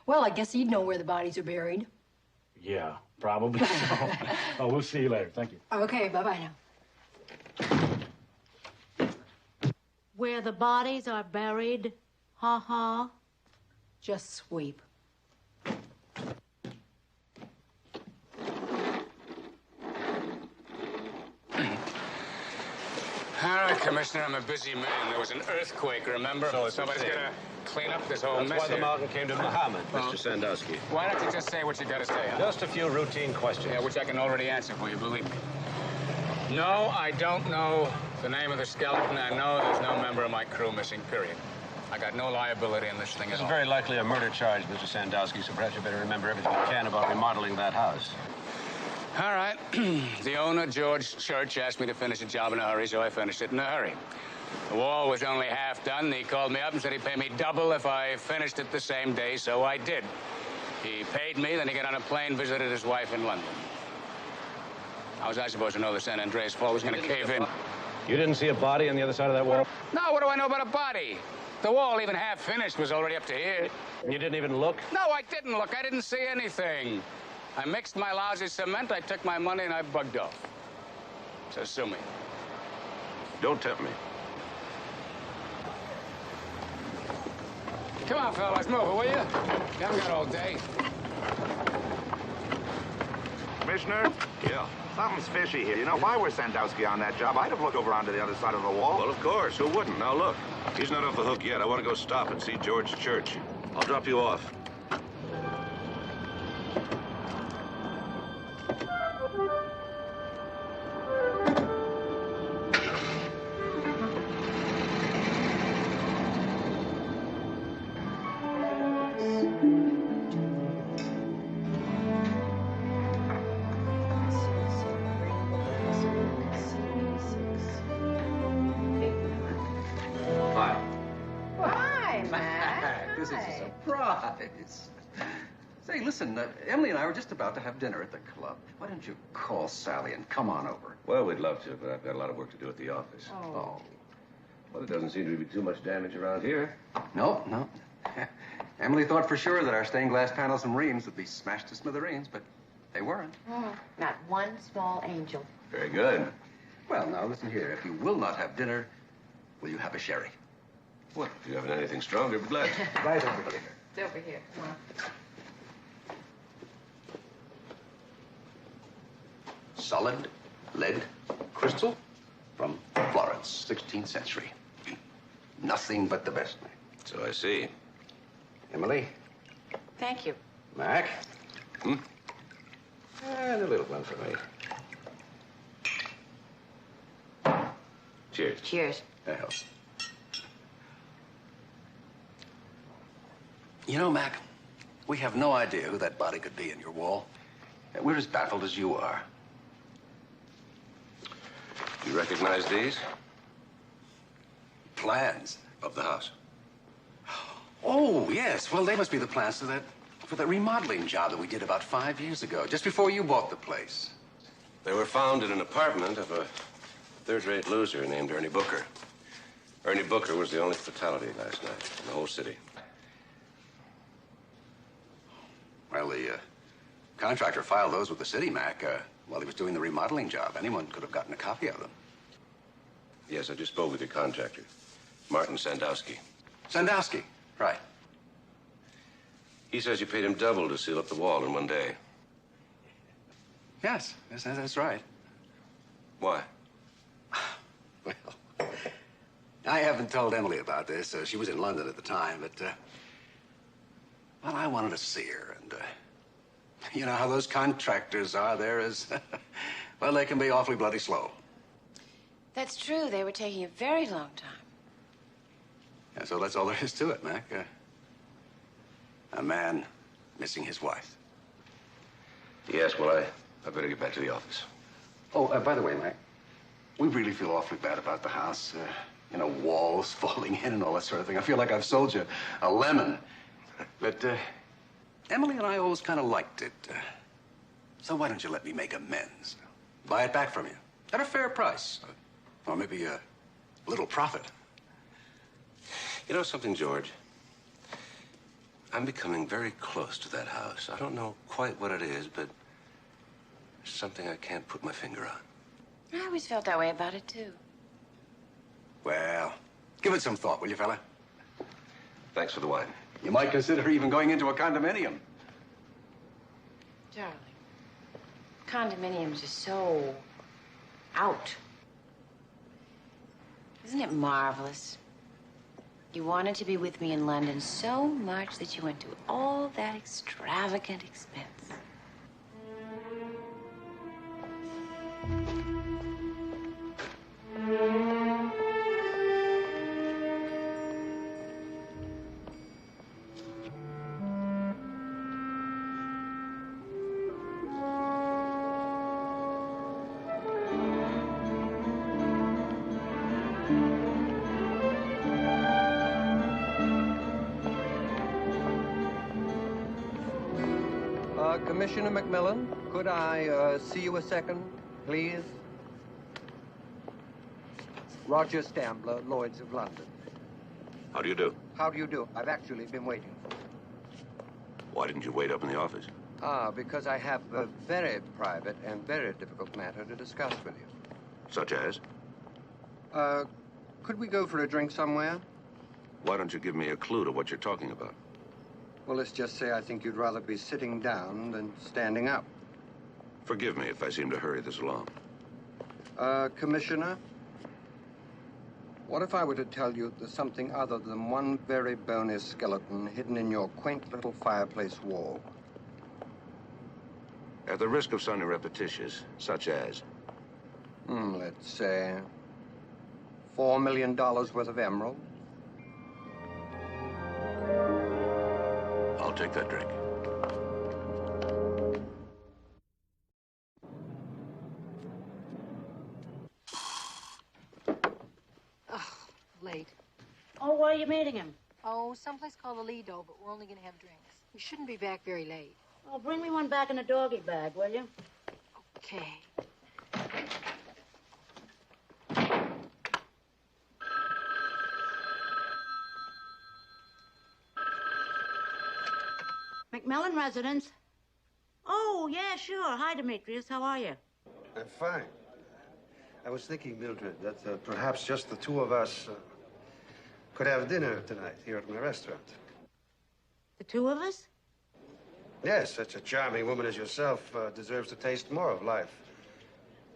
Well, I guess he'd know where the bodies are buried. Yeah, probably so. Oh, we'll see you later. Thank you. Okay, bye-bye now. Where the bodies are buried, ha-ha. Just sweep. All right, Commissioner, I'm a busy man. There was an earthquake, remember? So somebody's it's gonna clean up this whole That's mess why the here. mountain came to Muhammad, Mr. Sandowski. Why don't you just say what you gotta say, huh? Just a few routine questions. Yeah, which I can already answer for you, believe me. No, I don't know the name of the skeleton. I know there's no member of my crew missing, period. I got no liability in this thing This at is all. very likely a murder charge, Mr. Sandowski, so perhaps you better remember everything you can about remodeling that house. All right. The owner, George Church, asked me to finish the job in a hurry, so I finished it in a hurry. The wall was only half done. He called me up and said he'd pay me double if I finished it the same day, so I did. He paid me, then he got on a plane, visited his wife in London. How was I supposed to know the San Andreas Fault was going to cave in? You didn't see a body on the other side of that wall? No, what do I know about a body? The wall, even half finished, was already up to here. You didn't even look? No, I didn't look. I didn't see anything. I mixed my lousy cement, I took my money, and I bugged off. So sue me. Don't tempt me. Come on, fellas, move it, will you? You haven't got all day. Commissioner? Yeah? Something's fishy here. You know, if I were Sandowski on that job, I'd have looked over onto the other side of the wall. Well, of course. Who wouldn't? Now, look. He's not off the hook yet. I want to go stop and see George Church. I'll drop you off. Hi, Matt. This is a surprise. Say, listen, Emily and I were just about to have dinner at the club. Why don't you call Sally and come on over? Well, we'd love to, but I've got a lot of work to do at the office. Oh. Well, there doesn't seem to be too much damage around here. No, no. Emily thought for sure that our stained glass panels and reams would be smashed to smithereens, but they weren't. Not one small angel. Very good. Well, now, listen here. If you will not have dinner, will you have a sherry? Well, if you haven't anything stronger, be glad. Right over here. It's over here. Come on. Solid lead crystal from Florence, 16th century. Nothing but the best. So I see. Emily? Thank you. Mac? And a little one for me. Cheers. Cheers. That helps. You know, Mac, we have no idea who that body could be in your wall. We're as baffled as you are. You recognize these? Plans. Of the house. Oh, yes. Well, they must be the plans for that remodeling job that we did about 5 years ago, just before you bought the place. They were found in an apartment of a third-rate loser named Ernie Booker. Ernie Booker was the only fatality last night in the whole city. Well, the contractor filed those with the city, Mac, while he was doing the remodeling job. Anyone could have gotten a copy of them. Yes, I just spoke with your contractor, Martin Sandowski. Sandowski, right. He says you paid him double to seal up the wall in one day. Yes, that's right. Why? Well, I haven't told Emily about this. She was in London at the time, but, well, I wanted to see her, and, you know how those contractors are. They're as, well, they can be awfully bloody slow. That's true. They were taking a very long time. Yeah, so that's all there is to it, Mac. A man missing his wife. Yes, well, I better get back to the office. Oh, by the way, Mac, we really feel awfully bad about the house. You know, walls falling in and all that sort of thing. I feel like I've sold you a lemon. But Emily and I always kind of liked it. So why don't you let me make amends? Buy it back from you at a fair price. Or maybe a little profit. You know something, George? I'm becoming very close to that house. I don't know quite what it is, but there's something I can't put my finger on. I always felt that way about it, too. Well, give it some thought, will you, fella? Thanks for the wine. You might consider even going into a condominium. Darling, condominiums are so out. Isn't it marvelous? You wanted to be with me in London so much that you went to all that extravagant expense. Commissioner McMillan, could I see you a second, please? Roger Stambler, Lloyd's of London. How do you do? How do you do? I've actually been waiting for you. Why didn't you wait up in the office? Because I have a very private and very difficult matter to discuss with you. Such as? Could we go for a drink somewhere? Why don't you give me a clue to what you're talking about? Well, let's just say I think you'd rather be sitting down than standing up. Forgive me if I seem to hurry this along. Commissioner, what if I were to tell you there's something other than one very bony skeleton hidden in your quaint little fireplace wall? At the risk of sounding repetitious, such as? Let's say $4 million worth of emeralds. I'll take that drink. Late. Oh, where are you meeting him? Oh, someplace called the Lido, but we're only going to have drinks. We shouldn't be back very late. Oh, bring me one back in a doggy bag, will you? Okay. McMillan residence. Oh, yeah, sure. Hi, Demetrius. How are you? I'm fine. I was thinking, Mildred, that perhaps just the two of us could have dinner tonight here at my restaurant. The two of us? Yes, such a charming woman as yourself deserves to taste more of life.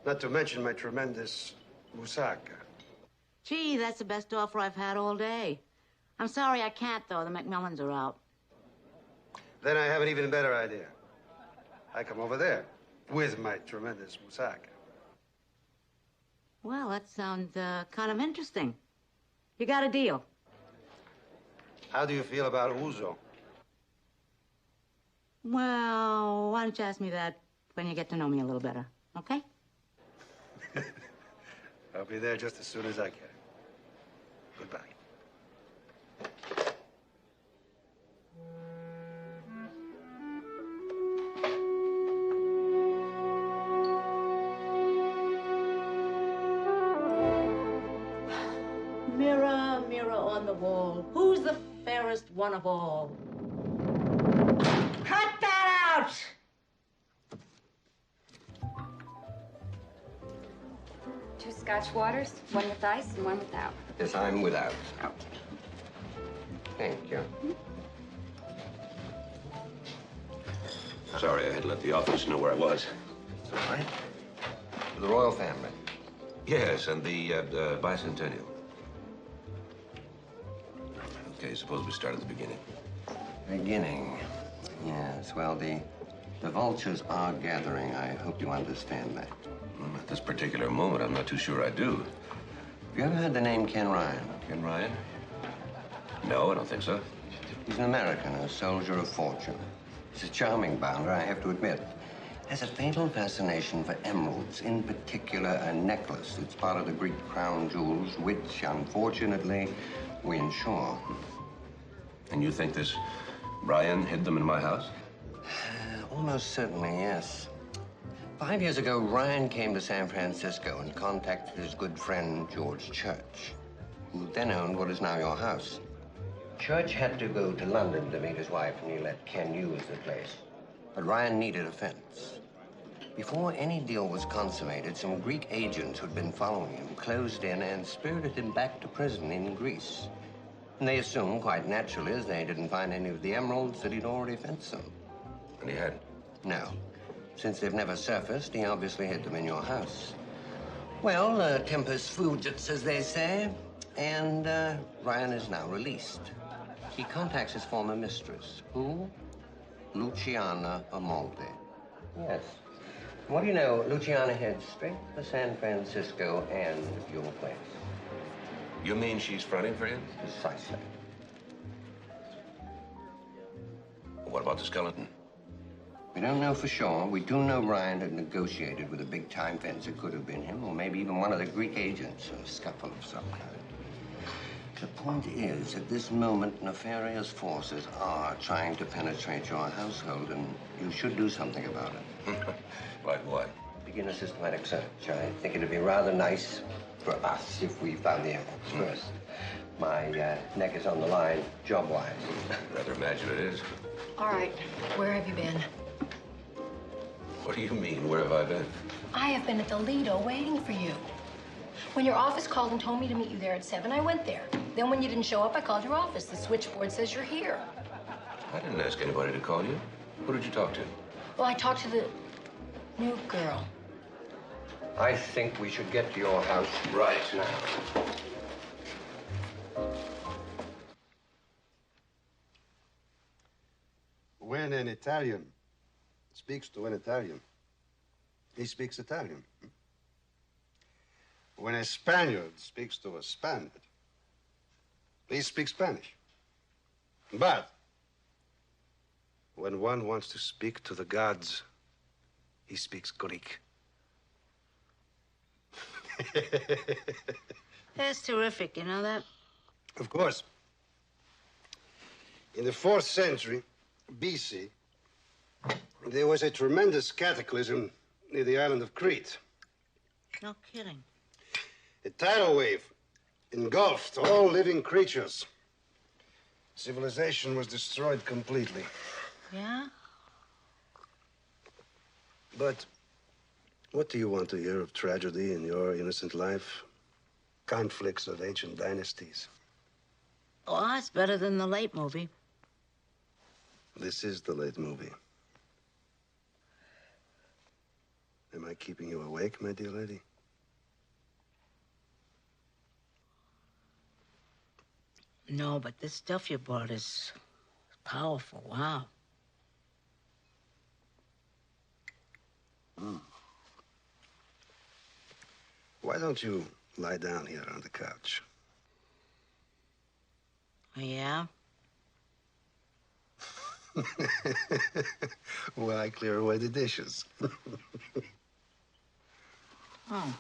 Not to mention my tremendous moussaka. Gee, that's the best offer I've had all day. I'm sorry I can't, though. The McMillans are out. Then I have an even better idea. I come over there with my tremendous moussaka. Well, that sounds kind of interesting. You got a deal. How do you feel about Uzo? Well, why don't you ask me that when you get to know me a little better, okay? I'll be there just as soon as I can. Goodbye. Mirror, mirror on the wall, who's the fairest one of all? Cut that out! Two Scotch waters, one with ice and one without. Yes, I'm without. Okay. Thank you. Sorry, I had to let the office know where I was. All right. The royal family. Yes, and the bicentennial. Okay, suppose we start at the beginning. Beginning. Yes, well, the vultures are gathering. I hope you understand that. At this particular moment, I'm not too sure I do. Have you ever heard the name Ken Ryan? Ken Ryan? No, I don't think so. He's an American, a soldier of fortune. He's a charming bounder, I have to admit. Has a fatal fascination for emeralds, in particular a necklace that's part of the Greek crown jewels, which, unfortunately, we insure. And you think this Ryan hid them in my house? Almost certainly, yes. 5 years ago, Ryan came to San Francisco and contacted his good friend, George Church, who then owned what is now your house. Church had to go to London to meet his wife, and he let Ken use the place. But Ryan needed a fence. Before any deal was consummated, some Greek agents who'd been following him closed in and spirited him back to prison in Greece. And they assumed, quite naturally, as they didn't find any of the emeralds, that he'd already fenced them. And he hadn't? No. Since they've never surfaced, he obviously hid them in your house. Well, tempus fugit, as they say, and Ryan is now released. He contacts his former mistress. Who? Luciana Amaldi. Yes. What do you know? Luciana heads straight for San Francisco and your place. You mean she's fronting for him? Precisely. What about the skeleton? We don't know for sure. We do know Ryan had negotiated with a big-time fencer. Could have been him, or maybe even one of the Greek agents, a scuffle of some kind. The point is, at this moment, nefarious forces are trying to penetrate your household, and you should do something about it. Like what? Begin a systematic search. I think it'd be rather nice for us if we found the emeralds first. My neck is on the line, job-wise. Rather imagine it is. All right, where have you been? What do you mean, where have I been? I have been at the Lido waiting for you. When your office called and told me to meet you there at 7, I went there. Then when you didn't show up, I called your office. The switchboard says you're here. I didn't ask anybody to call you. Who did you talk to? Well, I talked to the new girl. I think we should get to your house right now. When an Italian speaks to an Italian, he speaks Italian. When a Spaniard speaks to a Spaniard, he speaks Spanish. But when one wants to speak to the gods, he speaks Greek. That's terrific, you know that? Of course. In the 4th century BC, there was a tremendous cataclysm near the island of Crete. No kidding. A tidal wave engulfed all living creatures. Civilization was destroyed completely. Yeah? But what do you want to hear of tragedy in your innocent life? Conflicts of ancient dynasties. Oh, that's better than the late movie. This is the late movie. Am I keeping you awake, my dear lady? No, but this stuff you brought is powerful. Wow. Why don't you lie down here on the couch? Oh, yeah? While I clear away the dishes. Oh.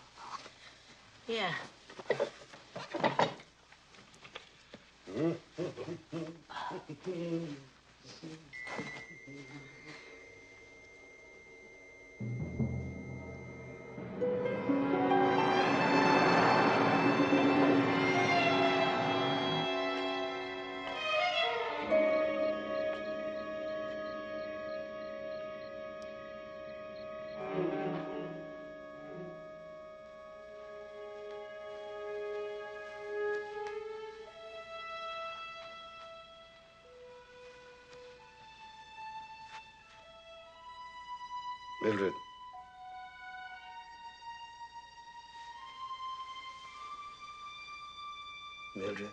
Yeah. Mildred. Mildred.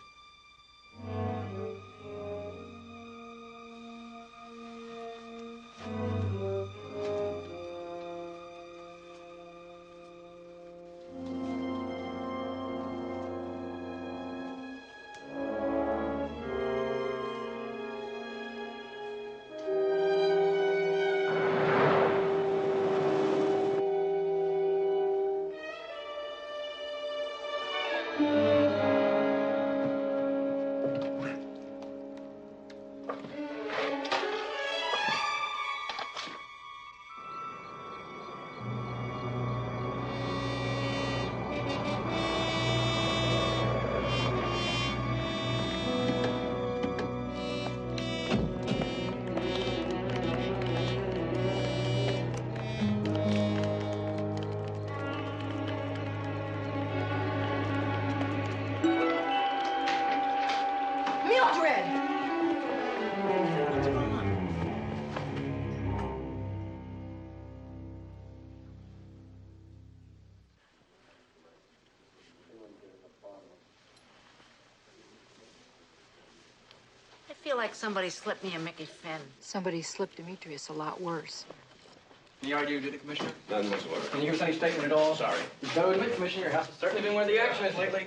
like somebody slipped me a Mickey Finn. Somebody slipped Demetrius a lot worse. Any argument, did it, Commissioner? None whatsoever. Can you hear any statement at all? Sorry. You've got to admit, Commissioner, your house has certainly been where the action is lately.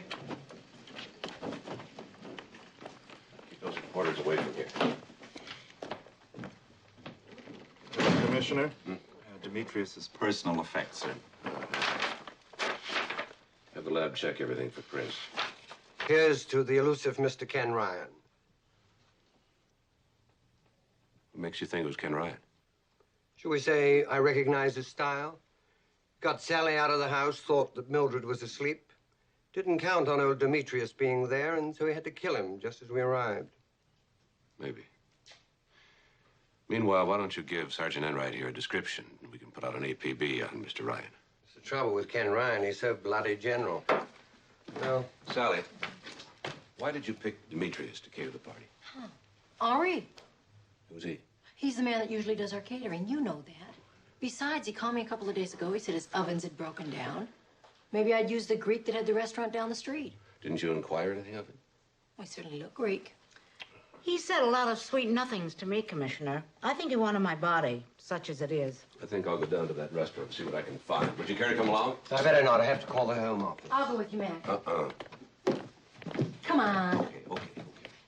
Keep those reporters away from here. Commissioner, Demetrius's personal effects, sir. Have the lab check everything for prints. Here's to the elusive Mr. Ken Ryan. What makes you think it was Ken Ryan? Shall we say I recognize his style? Got Sally out of the house, thought that Mildred was asleep. Didn't count on old Demetrius being there, and so he had to kill him just as we arrived. Maybe. Meanwhile, why don't you give Sergeant Enright here a description? We can put out an APB on Mr. Ryan. It's the trouble with Ken Ryan. He's so bloody general. Well, Sally, why did you pick Demetrius to cater the party? Henri. Who's he? He's the man that usually does our catering. You know that. Besides, he called me a couple of days ago. He said his ovens had broken down. Maybe I'd use the Greek that had the restaurant down the street. Didn't you inquire anything of him? I certainly look Greek. He said a lot of sweet nothings to me, Commissioner. I think he wanted my body, such as it is. I think I'll go down to that restaurant and see what I can find. Would you care to come along? I better not. I have to call the Home Office. I'll go with you, Mac. Uh-uh. Come on. Okay.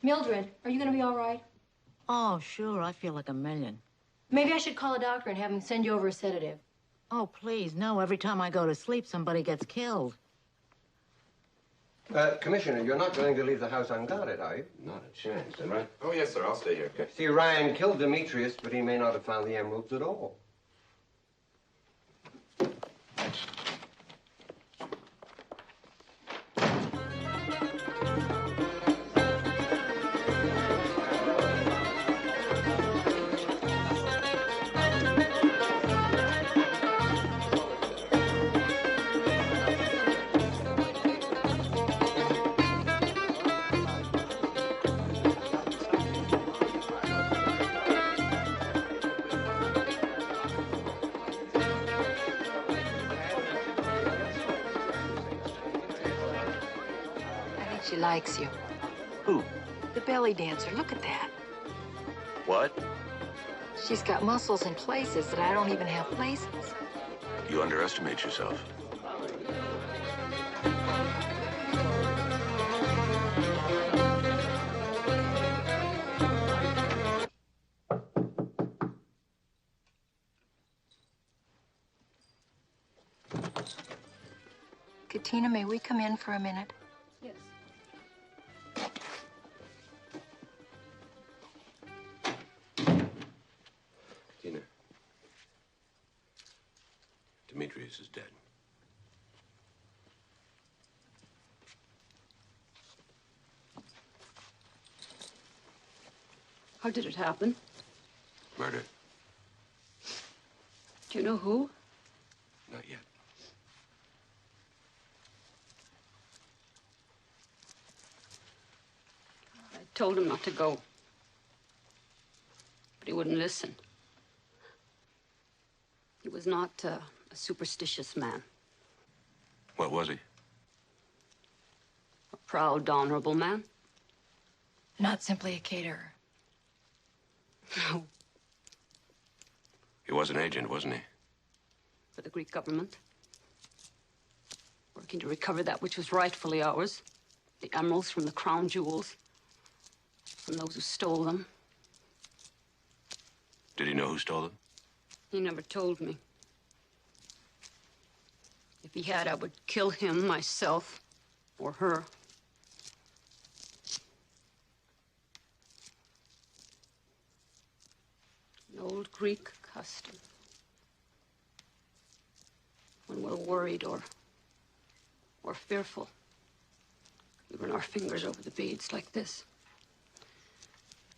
Mildred, are you going to be all right? Oh, sure. I feel like a million. Maybe I should call a doctor and have him send you over a sedative. Oh, please, no. Every time I go to sleep, somebody gets killed. Commissioner, you're not going to leave the house unguarded, are you? Not a chance, right? Oh, yes, sir. I'll stay here. Okay. See, Ryan killed Demetrius, but he may not have found the emeralds at all. She likes you. Who? The belly dancer. Look at that. What? She's got muscles in places that I don't even have places. You underestimate yourself. Katina, may we come in for a minute? Yes. Tina. Demetrius is dead. How did it happen? Murder. Do you know who? Not yet. I told him not to go. But he wouldn't listen. He was not a superstitious man. What was he? A proud, honorable man. Not simply a caterer. No. He was an agent, wasn't he? For the Greek government. Working to recover that which was rightfully ours. The emeralds from the crown jewels. From those who stole them. Did he know who stole them? He never told me. If he had, I would kill him myself or her. An old Greek custom. When we're worried or fearful, we run our fingers over the beads like this.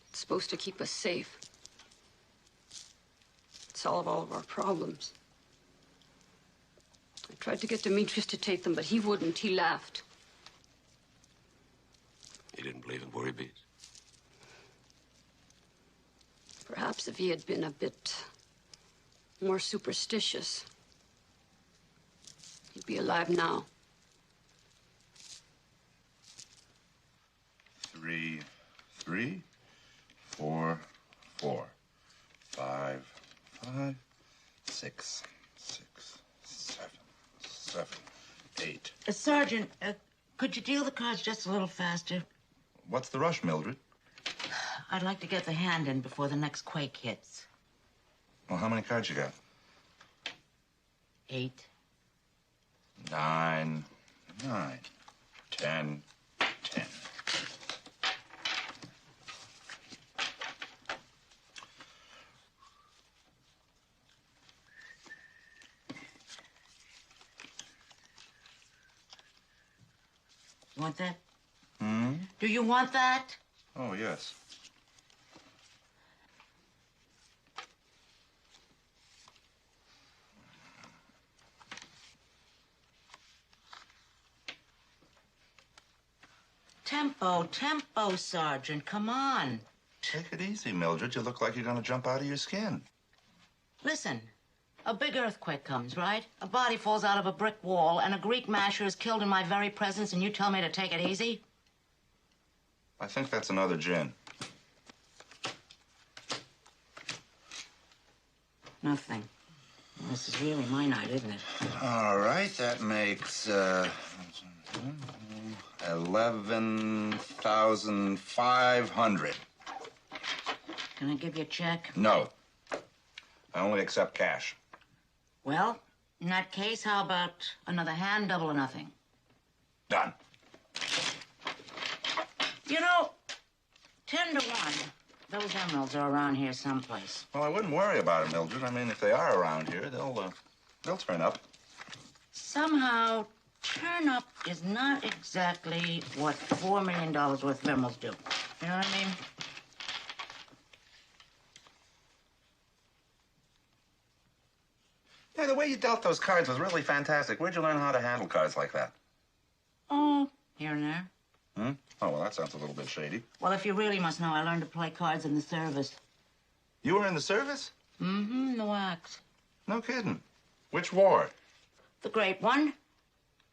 It's supposed to keep us safe. Solve all of our problems. I tried to get Demetrius to take them, but he wouldn't. He laughed. He didn't believe in worry beads? Perhaps if he had been a bit more superstitious, he'd be alive now. 3, 3, 4, 4, 5, 5, 6, 6, 7, 7, 8. Sergeant, could you deal the cards just a little faster? What's the rush, Mildred? I'd like to get the hand in before the next quake hits. Well, how many cards you got? 8. 9, 9, 10, 10. You want that? Hmm? Do you want that? Oh, yes. Tempo, Sergeant. Come on. Take it easy, Mildred. You look like you're going to jump out of your skin. Listen, a big earthquake comes, right? A body falls out of a brick wall, and a Greek masher is killed in my very presence, and you tell me to take it easy? I think that's another gin. Nothing. This is really my night, isn't it? All right, that makes 11,500. Can I give you a check? No. I only accept cash. Well, in that case, how about another hand, double or nothing? Done. You know, 10 to 1, those emeralds are around here someplace. Well, I wouldn't worry about it, Mildred. I mean, if they are around here, they'll turn up. Somehow, turn up is not exactly what $4 million worth of emeralds do. You know what I mean? Yeah, the way you dealt those cards was really fantastic. Where'd you learn how to handle cards like that? Oh, here and there. Hmm? Oh, well, that sounds a little bit shady. Well, if you really must know, I learned to play cards in the service. You were in the service? Mm-hmm, the wax. No kidding. Which war? The great one.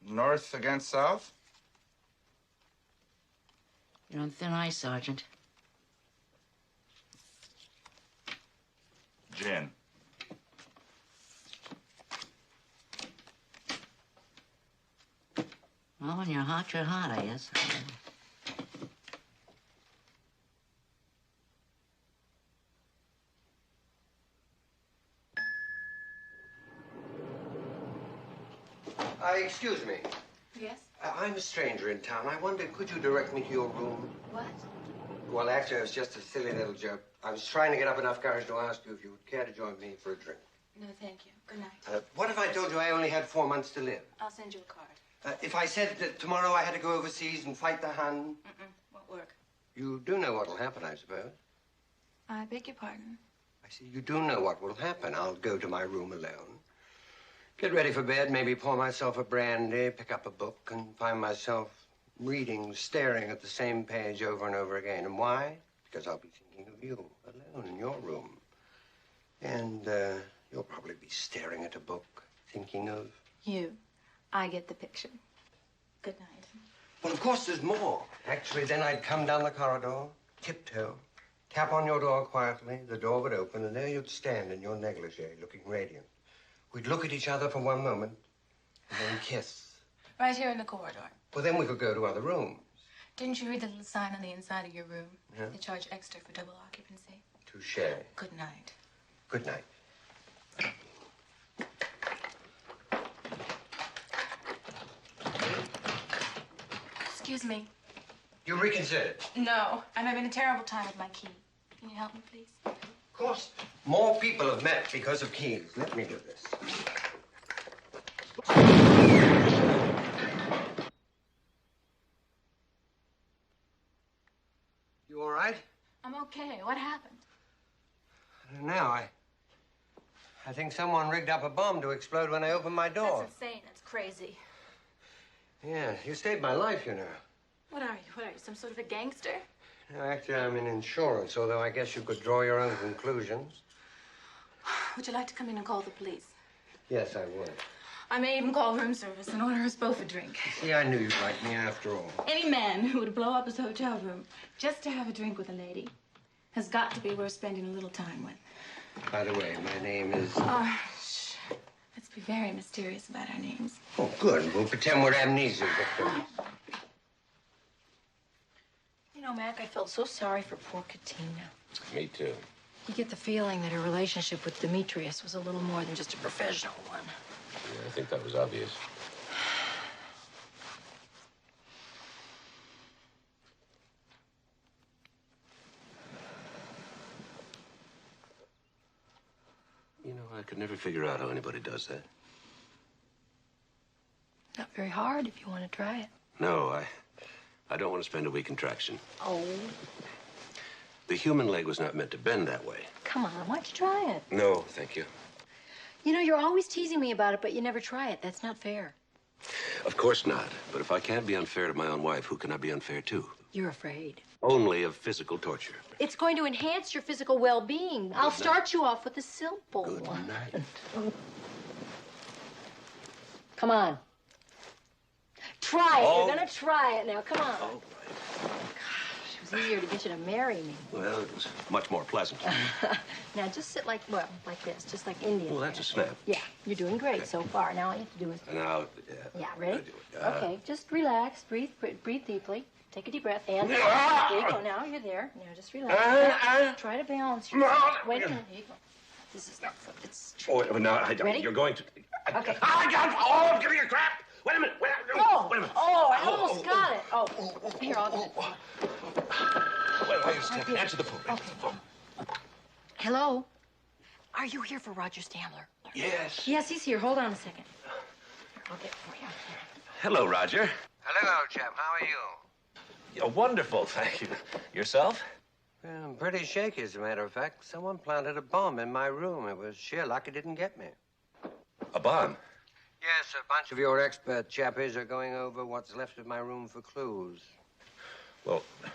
North against South? You're on thin ice, Sergeant. Gin. Well, when you're hot, I guess. Excuse me. Yes? I'm a stranger in town. I wondered, could you direct me to your room? What? Well, actually, it was just a silly little joke. I was trying to get up enough courage to ask you if you would care to join me for a drink. No, thank you. Good night. What if I told you I only had 4 months to live? I'll send you a card. If I said that tomorrow I had to go overseas and fight the Hun? Won't work. You do know what will happen, I suppose. I beg your pardon. I see you do know what will happen. I'll go to my room alone. Get ready for bed, maybe pour myself a brandy, pick up a book, and find myself reading, staring at the same page over and over again. And why? Because I'll be thinking of you, alone in your room. And you'll probably be staring at a book, thinking of... You. I get the picture. Good night. Well, of course, there's more. Actually, then I'd come down the corridor, tiptoe, tap on your door quietly, the door would open, and there you'd stand in your negligee, looking radiant. We'd look at each other for one moment, and then kiss. Right here in the corridor. Well, then we could go to other rooms. Didn't you read the little sign on the inside of your room? Yeah. They charge extra for double occupancy. Touché. Good night. Good night. Excuse me. You reconsidered? No, I'm having a terrible time with my key. Can you help me, please? Of course. More people have met because of keys. Let me do this. You all right? I'm okay. What happened? I don't know. I think someone rigged up a bomb to explode when I opened my door. That's insane. That's crazy. Yeah, you saved my life, you know. What are you? What are you, some sort of a gangster? No, actually, I'm in insurance, although I guess you could draw your own conclusions. Would you like to come in and call the police? Yes, I would. I may even call room service and order us both a drink. See, I knew you'd like me after all. Any man who would blow up his hotel room just to have a drink with a lady has got to be worth spending a little time with. By the way, my name is... Oh, shh. Let's be very mysterious about our names. Oh, good. We'll pretend we're amnesia victims. You know, Mac, I felt so sorry for poor Katina. Me too. You get the feeling that her relationship with Demetrius was a little more than just a professional one. Yeah, I think that was obvious. You know, I could never figure out how anybody does that. Not very hard if you want to try it. No, I don't want to spend a week in traction. Oh, The human leg was not meant to bend that way. come on. Why don't you try it? No, thank you. You know, you're always teasing me about it, but you never try it. That's not fair. Of course not. But if I can't be unfair to my own wife, who can I be unfair to? You're afraid. Only of physical torture. It's going to enhance your physical well-being. I'll start you off with a simple one. Come on. Try it. Oh. You're going to try it now. Come on. Oh, gosh, it was easier to get you to marry me. Well, it was much more pleasant. Now, just sit like this, just like Indian. Well, that's a snap. Yeah, you're doing great so far. Now all you have to do is... Now, Yeah, ready? I do it. Okay, just relax. Breathe deeply. Take a deep breath. And there you go. Now you're there. Now just relax. Try to balance yourself. Wait a minute. Here you go. This is not... It's tricky. Oh, no, I don't. Ready? You're going to... Okay. Oh, I'm giving you crap. Wait a minute. Wait a minute. I almost got it. Oh, here, I'll do it. Wait, answer the phone. Answer the phone. Hello? Are you here for Roger Stambler? Yes. Yes, he's here. Hold on a second. I'll get it for you. Hello, Roger. Hello, chap. How are you? You're wonderful, thank you. Yourself? Well, I'm pretty shaky, as a matter of fact. Someone planted a bomb in my room. It was sheer luck it didn't get me. A bomb? Yes, a bunch of your expert chappies are going over what's left of my room for clues. Well, do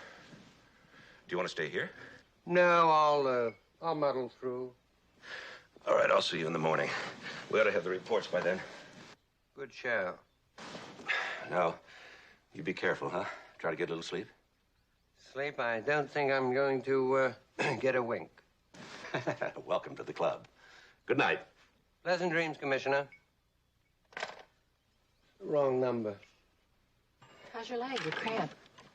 you want to stay here? No, I'll muddle through. All right, I'll see you in the morning. We ought to have the reports by then. Good show. Now, you be careful, huh? Try to get a little sleep. Sleep? I don't think I'm going to get a wink. Welcome to the club. Good night. Pleasant dreams, Commissioner. Wrong number. How's your leg? Your cramp?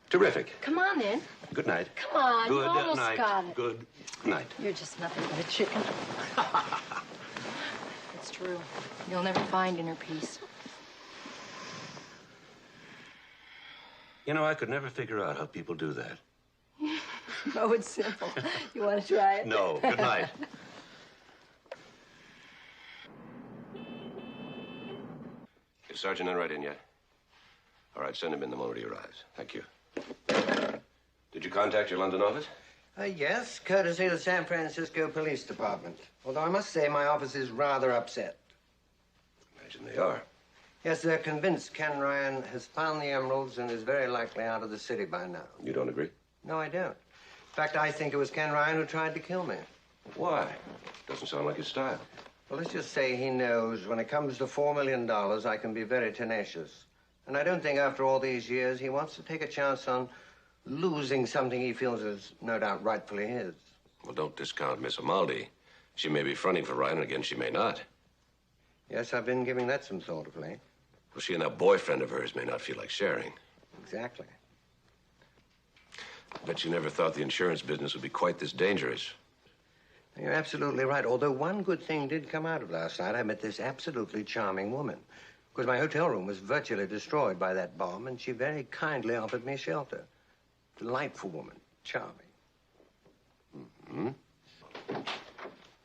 Terrific. Come on, then. Good night. Come on. Good You almost night. got it. Good night. You're just nothing but a chicken. It's true. You'll never find inner peace. You know, I could never figure out how people do that. Oh, it's simple. You want to try it? No. Good night. Is Sergeant Enright in yet? All right, send him in the moment he arrives. Thank you. Did you contact your London office? Yes, courtesy of the San Francisco Police Department. Although I must say my office is rather upset. Imagine they are. Yes, they're convinced Ken Ryan has found the emeralds and is very likely out of the city by now. You don't agree? No, I don't. In fact, I think it was Ken Ryan who tried to kill me. Why? Doesn't sound like his style. Well, let's just say he knows when it comes to $4 million, I can be very tenacious. And I don't think after all these years he wants to take a chance on losing something he feels is no doubt rightfully his. Well, don't discount Miss Amaldi. She may be fronting for Ryan, and again, she may not. Yes, I've been giving that some thought of late. Well, she and that boyfriend of hers may not feel like sharing. Exactly. Bet you never thought the insurance business would be quite this dangerous. You're absolutely right. Although one good thing did come out of last night. I met this absolutely charming woman. Of course, my hotel room was virtually destroyed by that bomb, and she very kindly offered me shelter. Delightful woman. Charming. Mm-hmm.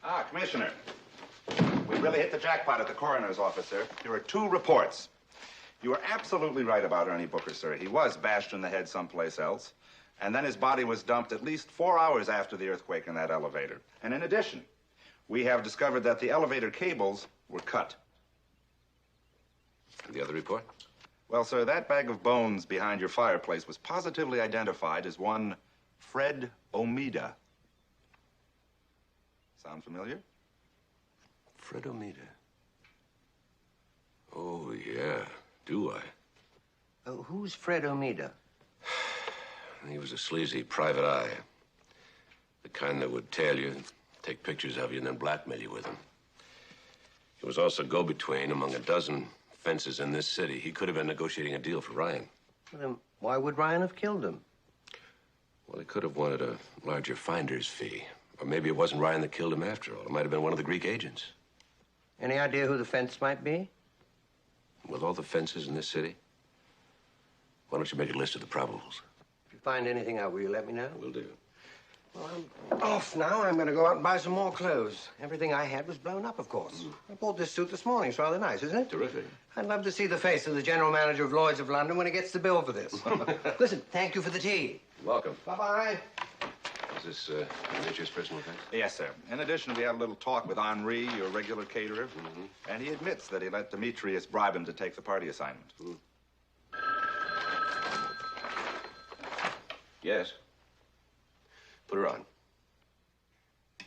Ah, Commissioner. We really hit the jackpot at the coroner's office, sir. There are 2 reports. You were absolutely right about Ernie Booker, sir. He was bashed in the head someplace else. And then his body was dumped at least 4 hours after the earthquake in that elevator. And in addition, we have discovered that the elevator cables were cut. And the other report? Well, sir, that bag of bones behind your fireplace was positively identified as one Fred Omida. Sound familiar? Fred Omida. Oh, yeah. Do I? Oh, who's Fred Omida? He was a sleazy private eye. The kind that would tail you, take pictures of you, and then blackmail you with them. He was also go-between among a dozen fences in this city. He could have been negotiating a deal for Ryan. Well, then why would Ryan have killed him? Well, he could have wanted a larger finder's fee. Or maybe it wasn't Ryan that killed him after all. It might have been one of the Greek agents. Any idea who the fence might be? With all the fences in this city, why don't you make a list of the probables? If you find anything out, will you let me know? Will do. Well, I'm off now. I'm going to go out and buy some more clothes. Everything I had was blown up, of course. I bought this suit this morning. It's rather nice, isn't it? Terrific. I'd love to see the face of the general manager of Lloyd's of London when he gets the bill for this. Listen, thank you for the tea. You're welcome. Bye-bye. Is this Nature's personal thing? Yes, sir. In addition, we had a little talk with Henri, your regular caterer, and he admits that he let Demetrius bribe him to take the party assignment. Yes. Put her on.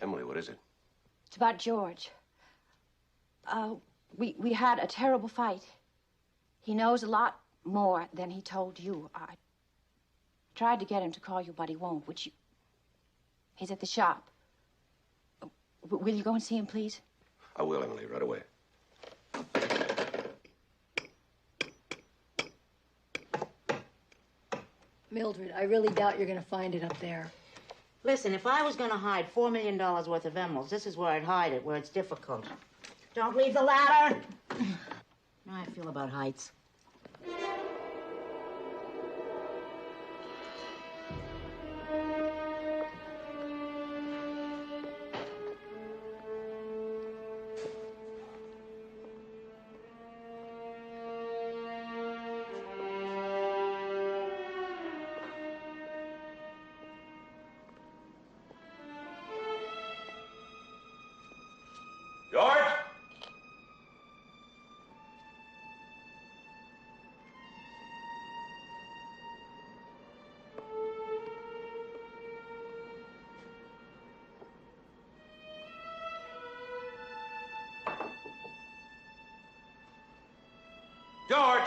Emily, what is it? It's about George. We had a terrible fight. He knows a lot more than he told you. I tried to get him to call you, but he won't. Would you? He's at the shop. Will you go and see him, please? I will, Emily, right away. Mildred, I really doubt you're going to find it up there. Listen, if I was going to hide $4 million worth of emeralds, this is where I'd hide it, where it's difficult. Don't leave the ladder. How I feel about heights. George! George!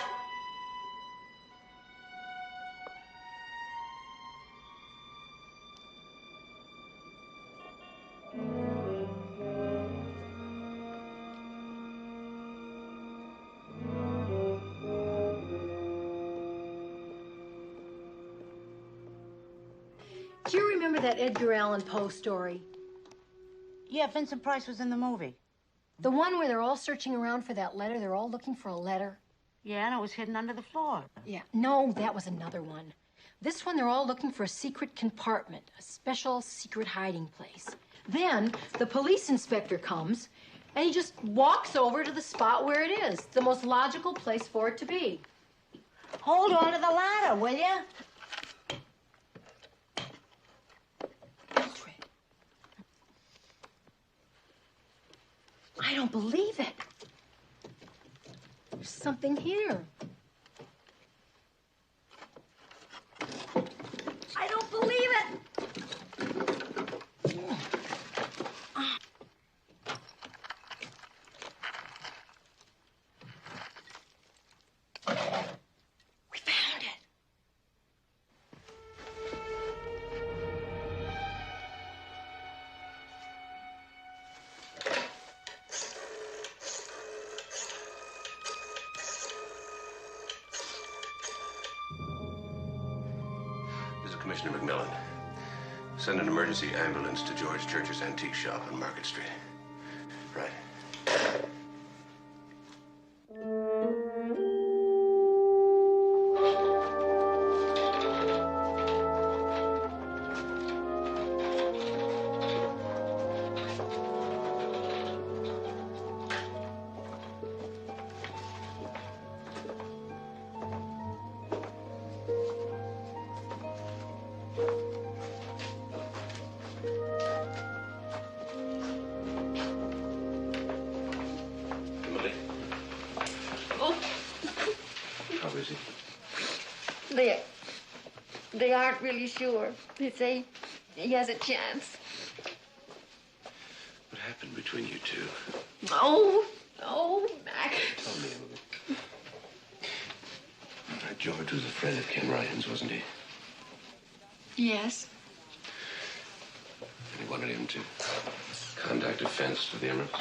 Do you remember that Edgar Allan Poe story? Yeah, Vincent Price was in the movie. The one where they're all searching around for that letter? They're all looking for a letter? Yeah, and it was hidden under the floor. Yeah, no, that was another one. This one, they're all looking for a secret compartment, a special secret hiding place. Then the police inspector comes, and he just walks over to the spot where it is, the most logical place for it to be. Hold on to the ladder, will you? I don't believe it. There's something here. I don't believe it. We found it. This is Commissioner McMillan. Send an emergency ambulance to George Church's antique shop on Market Street. Right. They aren't really sure. They say he has a chance. What happened between you two? Oh, Mac. Tell me, Emily. George was a friend of Ken Ryan's, wasn't he? Yes. wanted him to contact a fence for the emeralds?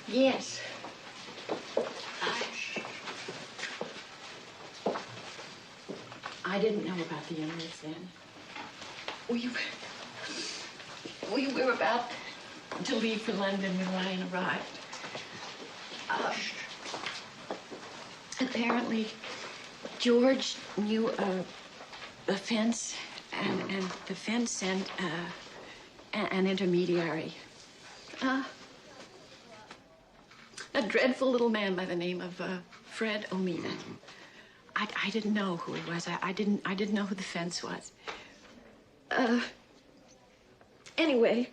Yes. I didn't know about the emeralds then. We were about to leave for London when Ryan arrived. Apparently, George knew a fence, and the fence sent an intermediary. A dreadful little man by the name of Fred O'Meara. I didn't know who he was. I didn't know who the fence was. Anyway,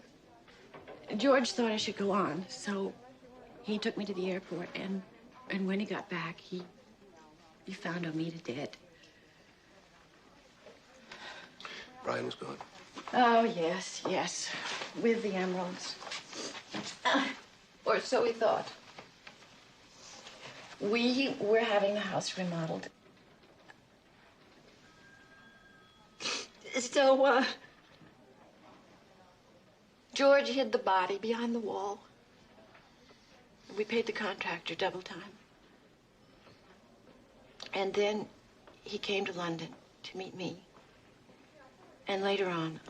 George thought I should go on, so he took me to the airport, and when he got back, he found O'Meara dead. Brian was gone. Oh, yes, yes, with the emeralds. Or so we thought. We were having the house remodeled. So, George hid the body behind the wall. We paid the contractor double time. And then he came to London to meet me. And later on,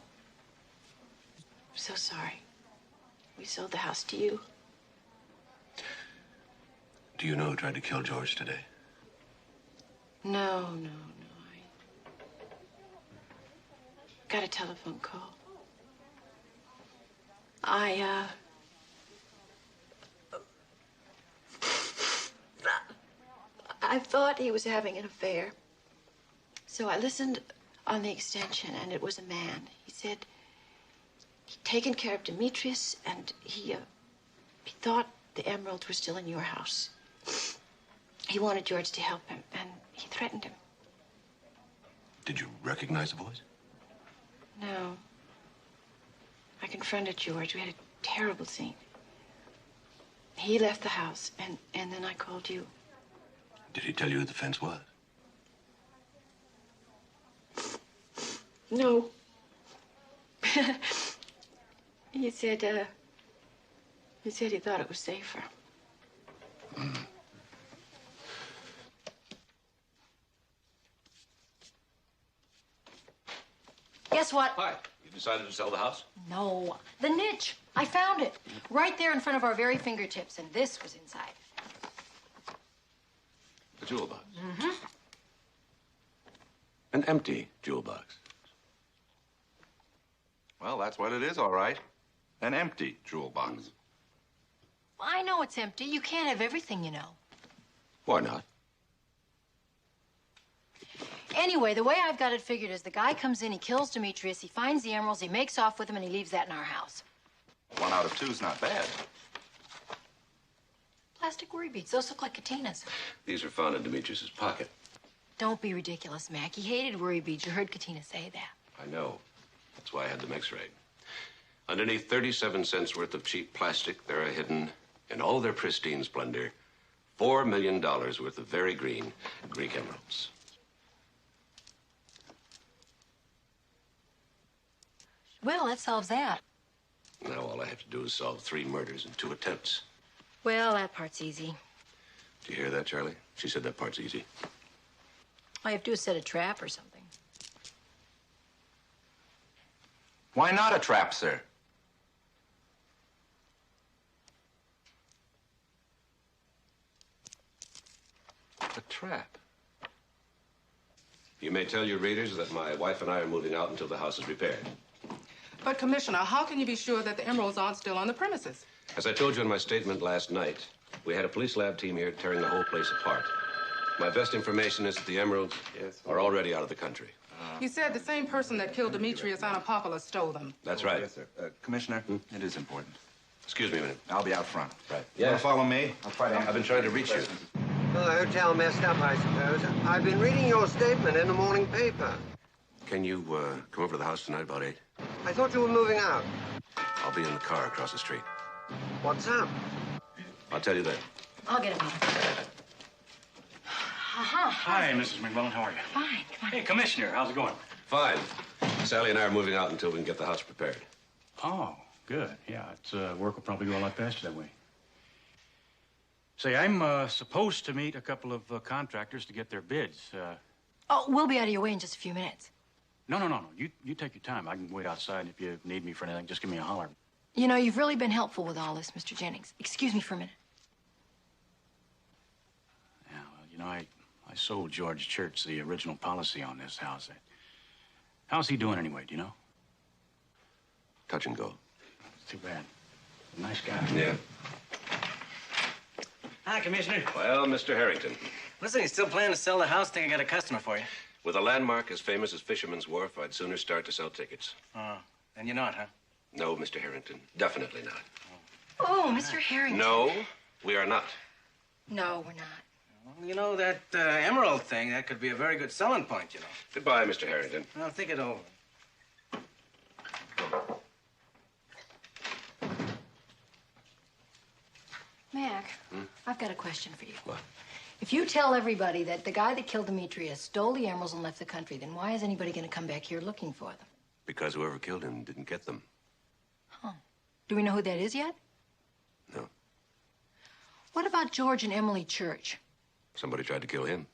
I'm so sorry. We sold the house to you. Do you know who tried to kill George today? No. I got a telephone call. I thought he was having an affair. So I listened on the extension, and it was a man. He said he'd taken care of Demetrius, and he thought the emeralds were still in your house. He wanted George to help him, and he threatened him. Did you recognize the voice? No. I confronted George. We had a terrible scene. He left the house, and then I called you. Did he tell you who the fence was? No. He said he thought it was safer. Guess what? Hi. You decided to sell the house? No. The niche. I found it. Right there in front of our very fingertips, and this was inside. The jewel box. Mm-hmm. An empty jewel box. Well, that's what it is, all right. An empty jewel box. I know it's empty. You can't have everything, you know. Why not? Anyway, the way I've got it figured is the guy comes in, he kills Demetrius, he finds the emeralds, he makes off with them, and he leaves that in our house. 1 out of 2's not bad. Plastic worry beads. Those look like Katina's. These were found in Demetrius's pocket. Don't be ridiculous, Mac. He hated worry beads. You heard Katina say that. I know. That's why I had them x-rayed. Underneath 37 cents worth of cheap plastic, there are hidden, in all their pristine splendor, $4 million worth of very green Greek emeralds. Well, that solves that. Now all I have to do is solve 3 murders in 2 attempts. Well, that part's easy. Do you hear that, Charlie? She said that part's easy. All you have to do is set a trap or something. Why not a trap, sir? A trap? You may tell your readers that my wife and I are moving out until the house is repaired. But, Commissioner, how can you be sure that the emeralds aren't still on the premises? As I told you in my statement last night, we had a police lab team here tearing the whole place apart. My best information is that the emeralds are already out of the country. You said the same person that killed Demetrius Anapopoulos stole them. That's right. Yes, sir. Commissioner, it is important. Excuse me a minute. I'll be out front. Right. You want to follow me? I'll try to. I've been trying to reach you. Well, the hotel messed up, I suppose. I've been reading your statement in the morning paper. Can you come over to the house tonight about 8? I thought you were moving out. I'll be in the car across the street. What's up? I'll tell you then. I'll get him out. Hi, Mrs. McMillan. How are you? Fine, come on. Hey, Commissioner, how's it going? Fine. Sally and I are moving out until we can get the house prepared. Oh. Good. Yeah, it's work will probably go a lot faster that way. Say, I'm supposed to meet a couple of contractors to get their bids. Oh, we'll be out of your way in just a few minutes. No. You take your time. I can wait outside. If you need me for anything, just give me a holler. You know, you've really been helpful with all this, Mr. Jennings. Excuse me for a minute. Yeah, well, you know, I sold George Church the original policy on this house. How's he doing anyway, do you know? Touch and go. Too bad. Nice guy. Yeah. Hi, Commissioner. Well, Mr. Harrington, Listen, you still planning to sell the house? Think I got a customer for you. with a landmark as famous as Fisherman's Wharf, I'd sooner start to sell tickets. Oh, and you're not, huh? No, Mr. Harrington, definitely not. Oh, Mr. Harrington. No, we are not. No, we're not. Well, you know, that emerald thing, that could be a very good selling point, you know. Goodbye, Mr. Harrington. I'll think it over. Mac, I've got a question for you. What? If you tell everybody that the guy that killed Demetrius stole the emeralds and left the country, then why is anybody going to come back here looking for them? Because whoever killed him didn't get them. Huh. Do we know who that is yet? No. What about George and Emily Church? Somebody tried to kill him.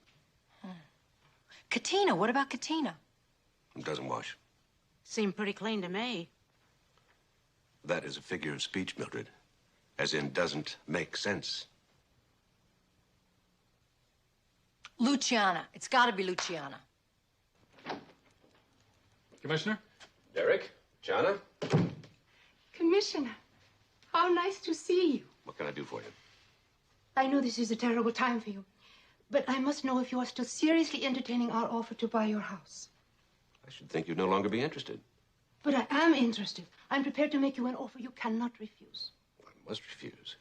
Katina, what about Katina? It doesn't wash. Seemed pretty clean to me. That is a figure of speech, Mildred. As in, doesn't make sense. Luciana. It's got to be Luciana. Commissioner? Derek? Jana? Commissioner, how nice to see you. What can I do for you? I know this is a terrible time for you, but I must know if you are still seriously entertaining our offer to buy your house. I should think you'd no longer be interested. But I am interested. I'm prepared to make you an offer you cannot refuse. I must refuse.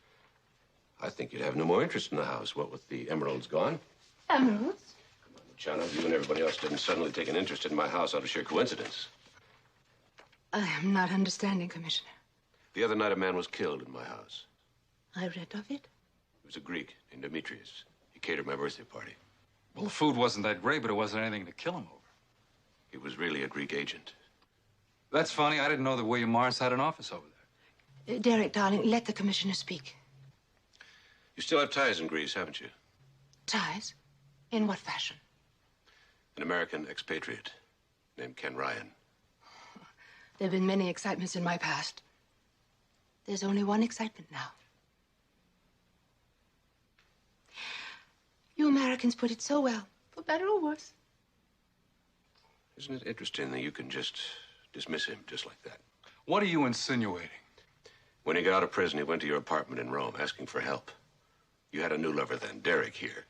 I think you'd have no more interest in the house, what with the emeralds gone. Emeralds? Jana, you and everybody else didn't suddenly take an interest in my house out of sheer coincidence. I am not understanding, Commissioner. The other night, a man was killed in my house. I read of it. He was a Greek named Demetrius. He catered my birthday party. Well, the food wasn't that great, but it wasn't anything to kill him over. He was really a Greek agent. That's funny. I didn't know that William Morris had an office over there. Derek, darling, let the Commissioner speak. You still have ties in Greece, haven't you? Ties? In what fashion? An American expatriate named Ken Ryan. There have been many excitements in my past. There's only one excitement now. You Americans put it so well, for better or worse. Isn't it interesting that you can just dismiss him just like that? What are you insinuating? When he got out of prison, he went to your apartment in Rome asking for help. You had a new lover then, Derek here.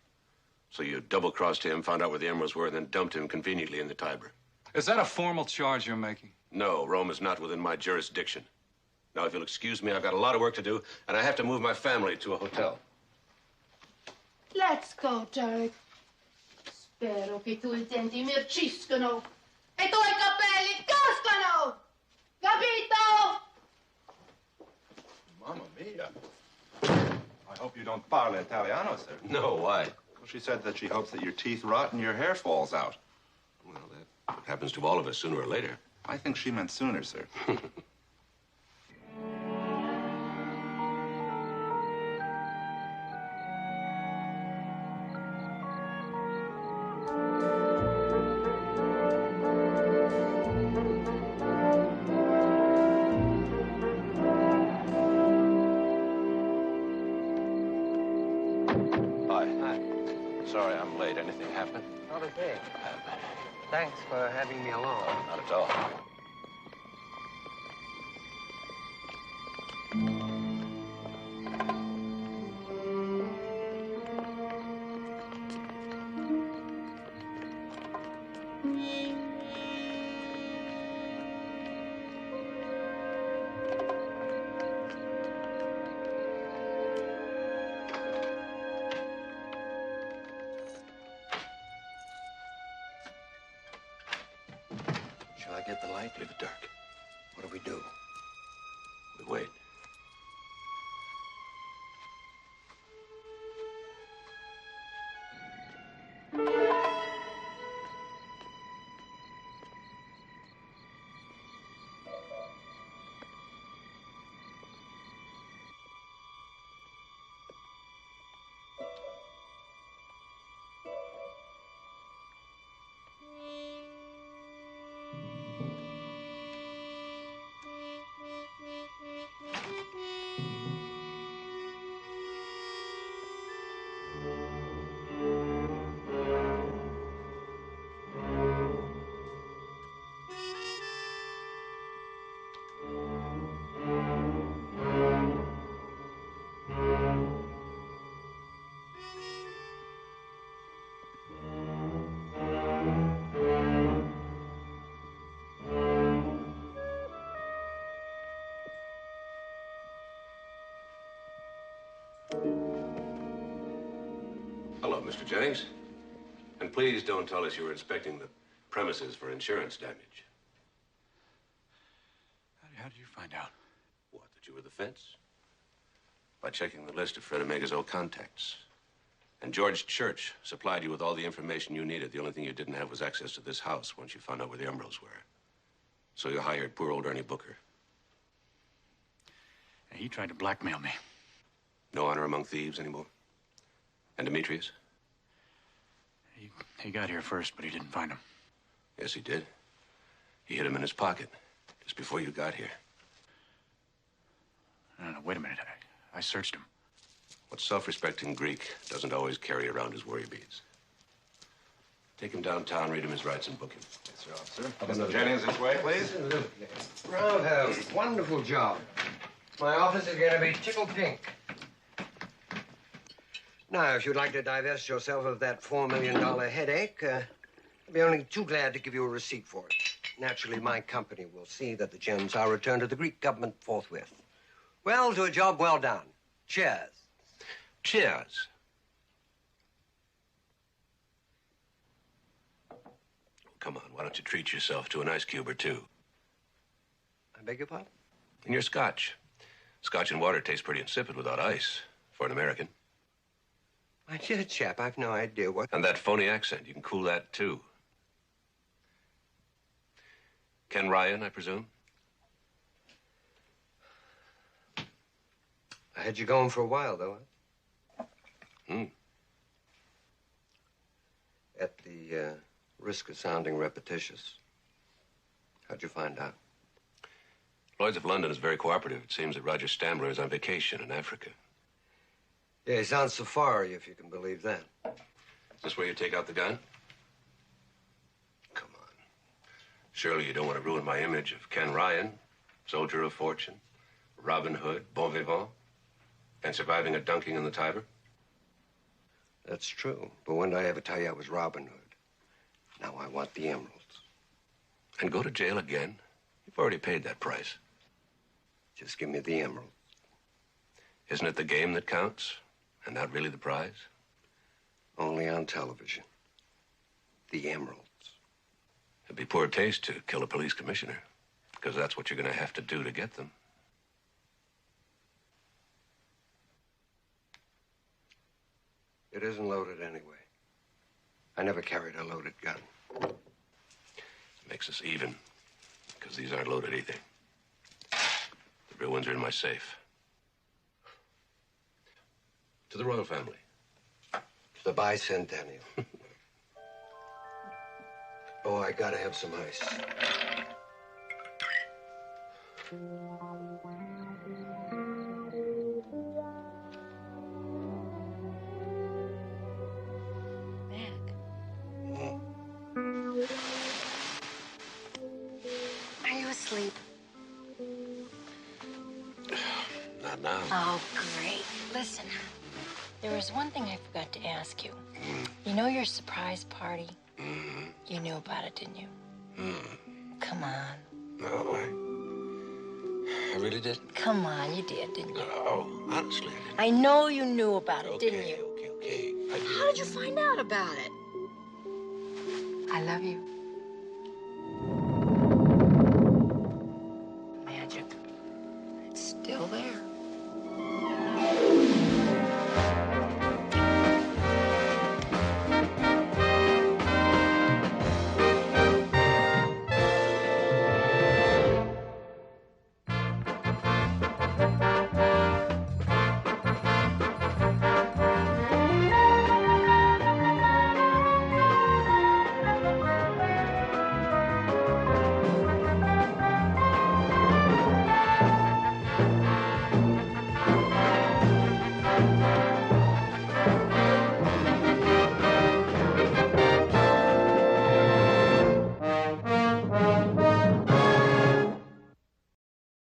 So you double-crossed him, found out where the emeralds were, and then dumped him conveniently in the Tiber. Is that a formal charge you're making? No, Rome is not within my jurisdiction. Now, if you'll excuse me, I've got a lot of work to do, and I have to move my family to a hotel. Let's go, Derek. Spero che i tuoi denti merciscono e i tuoi capelli cascano! Capito? Mamma mia. I hope you don't parle Italiano, sir. No, why? Well, she said that she hopes that your teeth rot and your hair falls out. Well, that happens to all of us sooner or later. I think she meant sooner, sir. Sorry I'm late. Anything happen? Not a thing. Thanks for having me along. Not at all. Shall I get the light? Leave it dark. What do we do? We wait. Hello, Mr. Jennings. And please don't tell us you were inspecting the premises for insurance damage. How did you find out? What, that you were the fence? By checking the list of Fred Omega's old contacts. And George Church supplied you with all the information you needed. The only thing you didn't have was access to this house once you found out where the emeralds were. So you hired poor old Ernie Booker. And he tried to blackmail me. No honor among thieves anymore? And Demetrius? He got here first, but he didn't find him. Yes, he did. He hid him in his pocket just before you got here. No, wait a minute. I searched him. What self-respecting Greek doesn't always carry around his worry beads? Take him downtown, read him his rights, and book him. Yes, sir, officer. Mr. Jennings, this way, please. Bravo. Wonderful job. My office is going to be tickle pink. Now, if you'd like to divest yourself of that $4 million headache, I'd be only too glad to give you a receipt for it. Naturally, my company will see that the gems are returned to the Greek government forthwith. Well, to a job well done. Cheers. Cheers. Come on, why don't you treat yourself to an ice cube or two? I beg your pardon? And your scotch. Scotch and water tastes pretty insipid without ice, for an American. My dear chap, I've no idea what... And that phony accent, you can cool that, too. Ken Ryan, I presume? I had you going for a while, though, huh? At the risk of sounding repetitious, how'd you find out? Lloyd's of London is very cooperative. It seems that Roger Stambler is on vacation in Africa. Yeah, he's on safari, if you can believe that. Is this where you take out the gun? Come on. Surely you don't want to ruin my image of Ken Ryan, soldier of fortune, Robin Hood, bon vivant, and surviving a dunking in the Tiber? That's true. But when did I ever tell you I was Robin Hood? Now I want the emeralds. And go to jail again? You've already paid that price. Just give me the emeralds. Isn't it the game that counts, and not really the prize? Only on television. The emeralds. It'd be poor taste to kill a police commissioner, because that's what you're going to have to do to get them. It isn't loaded anyway. I never carried a loaded gun. Makes us even, because these aren't loaded either. The real ones are in my safe. To the royal family. To the bicentennial. Oh, I gotta have some ice. Are you asleep? Not now. Oh, great. Listen, there was one thing I forgot to ask you. You know your surprise party? You knew about it, didn't you? Come on. No, I really didn't. Come on, you did, didn't you? No, honestly, I didn't. I know you knew about it, didn't you? Okay, I did. How did you find out about it? I love you.